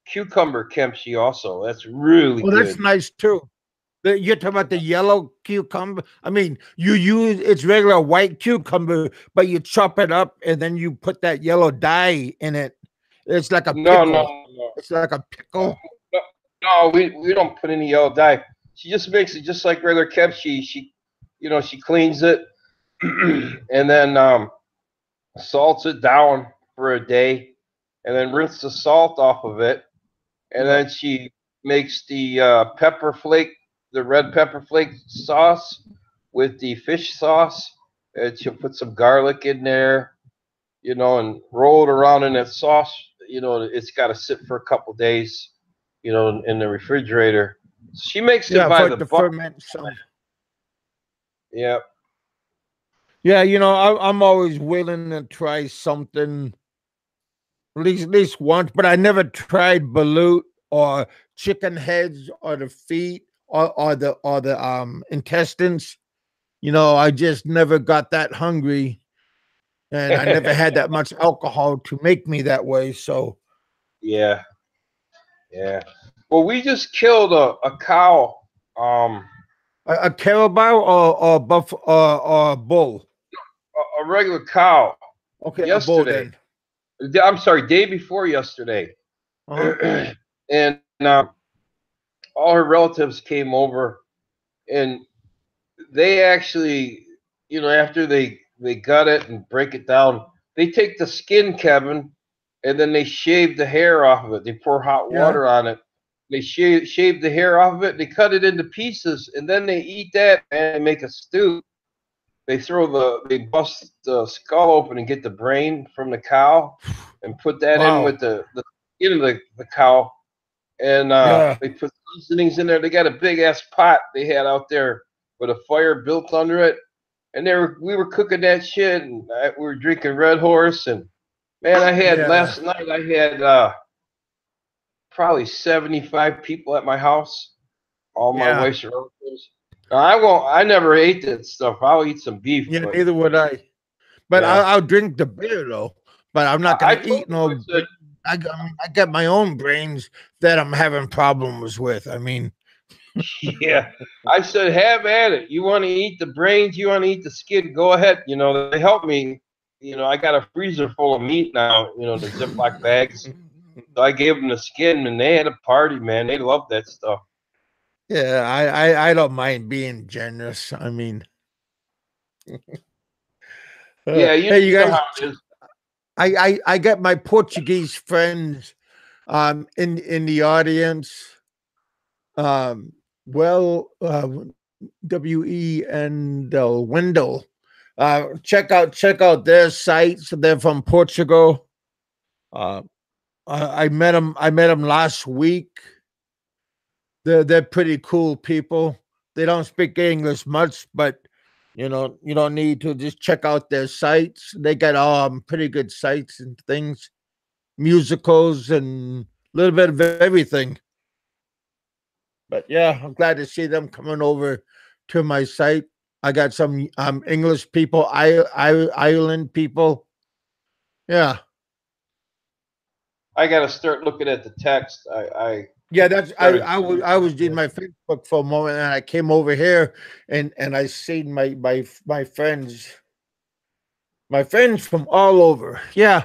cucumber kimchi also. That's really Oh, that's good. nice too. You're talking about the yellow cucumber. I mean, you use it's regular white cucumber, but you chop it up and then you put that yellow dye in it. It's like a No, no, pickle. no, It's like a no, pickle. no. No, we don't put any yellow dye. She just makes it just like regular kimchi. She cleans it and then salts it down for a day, and then rinse the salt off of it, and Yeah. then she makes the pepper flake, the red pepper flake sauce with the fish sauce, and she'll put some garlic in there, and roll it around in that sauce. It's got to sit for a couple days, in the refrigerator. She makes it Yeah, by for the it to buck. ferment some. Yeah. Yeah, I'm always willing to try something at least once, but I never tried balut or chicken heads or the feet or the intestines. I just never got that hungry, and I never had that much alcohol to make me that way. So Yeah. Yeah. Well, we just killed a cow. Um, a carabao or buff or bull. a regular cow Okay, a bull yesterday. then. I'm sorry, day before yesterday. Uh-huh. And all her relatives came over, and they actually, after they gut it and break it down, they take the skin, Kevin, and then they shave the hair off of it. They pour hot Yeah. water on it. They shave the hair off of it. They cut it into pieces, and then they eat that and make a stew. They bust the skull open and get the brain from the cow, and put that in Wow. with the skin of the cow, and Yeah. they put seasonings in there. They got a big ass pot they had out there with a fire built under it, and we were cooking that shit, and we were drinking Red Horse, and man, I had Yeah. last night. I had probably 75 people at my house. All my Yeah. wife's relatives. Now, I won't. I never ate that stuff. I'll eat some beef, Yeah, but neither would I. But yeah, I'll drink the beer though. But I'm not I gonna told eat you. I no. said, I got my own brains that I'm having problems with. I mean, yeah. I said, have at it. You want to eat the brains? You want to eat the skin? Go ahead. You know, they help me. You know, I got a freezer full of meat now. You know, the Ziploc bags. So I gave them the skin, and they had a party, man. They loved that stuff. yeah, I don't mind being generous. I mean, Yeah, hey, you you know guys, how it is. I got my Portuguese friends in the audience. Well, WE and Wendell. Check out their sites. They're from Portugal. Uh, I met them. I met them last week. They're pretty cool people. They don't speak English much, but you know you don't need to. Just check out their sites. They got pretty good sites and things, musicals and a little bit of everything. But yeah, I'm glad to see them coming over to my site. I got some English people, Ireland people. Yeah, I got to start looking at the text. yeah. That's started. I was in my Facebook for a moment, and I came over here, and I seen my friends from all over. Yeah,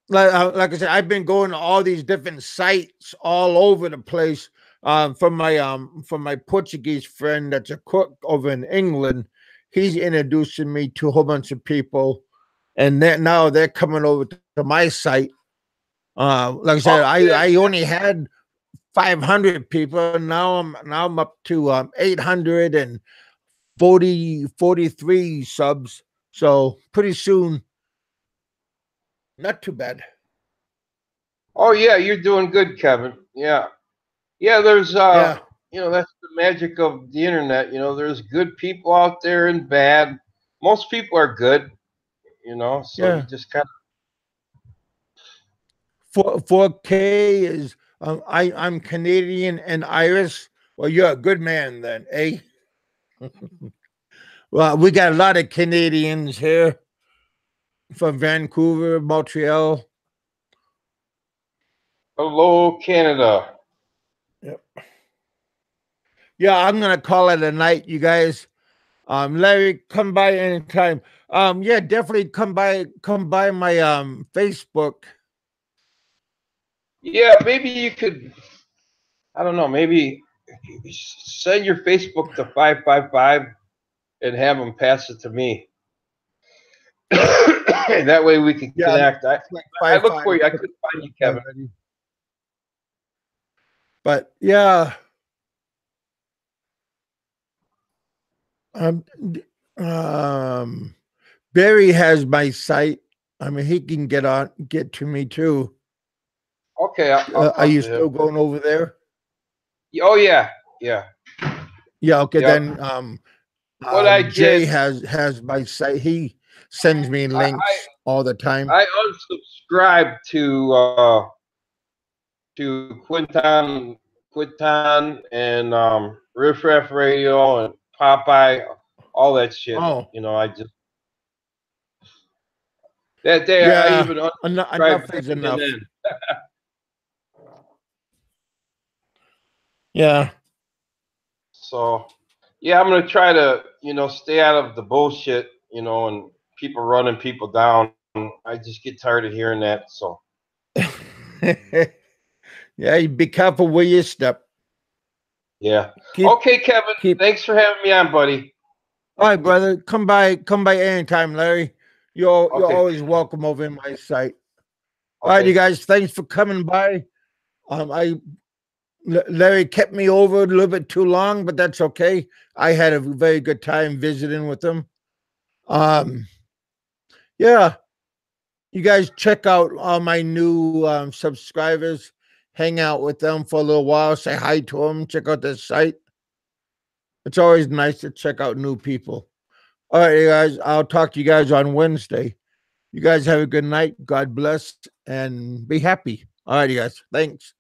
like I said, I've been going to all these different sites all over the place. From my Portuguese friend that's a cook over in England, he's introducing me to a whole bunch of people, and now they're coming over to my site. Like I said, Oh, yeah. I only had 500 people. Now I'm up to 843 subs. So pretty soon, not too bad. Oh yeah, you're doing good, Kevin. Yeah. Yeah, there's Yeah, you know, that's the magic of the internet. You know, there's good people out there and bad. Most people are good, you know, so you yeah. just kind 4K is I'm Canadian and Irish. Well, you're a good man then, eh? Well, we got a lot of Canadians here from Vancouver, Montreal. of hello Canada. Yep. Yeah, I'm gonna call it a night, you guys. Larry, come by anytime. Yeah, definitely come by my Facebook. Yeah, maybe you could, I don't know, maybe send your Facebook to 555 and have them pass it to me. That way we can Yeah, connect. it's like I five look for five you. I couldn't find you, Kevin. already. But yeah, um, um, Barry has my site. I mean, he can get to me too. Okay, I'll Are talk you to him. still going over there? Oh yeah, yeah. Yeah. Okay. Yep. Then What I Jay did, has my site. He sends me I links all the time. I unsubscribed to Quinton and Riff Raff Radio and Popeye, all that shit. Oh, You know, I just that day I yeah. even unsubscribed Enough to is enough. CNN. Yeah. So yeah, I'm gonna try to stay out of the bullshit, and people running people down. I just get tired of hearing that. So Yeah. You be careful where you step. yeah. Keep Okay, Kevin. keep. Thanks for having me on, buddy. All right, brother. Come by anytime, Larry. You're Okay. always welcome over in my site. All right, you Okay. guys. Thanks for coming by. Larry kept me over a little bit too long, but that's okay. I had a very good time visiting with him. Um, yeah, you guys check out all my new subscribers. hang out with them for a little while, say hi to them, check out their site. It's always nice to check out new people. All right, you guys, I'll talk to you guys on Wednesday. You guys have a good night. God bless and be happy. All right, you guys. Thanks.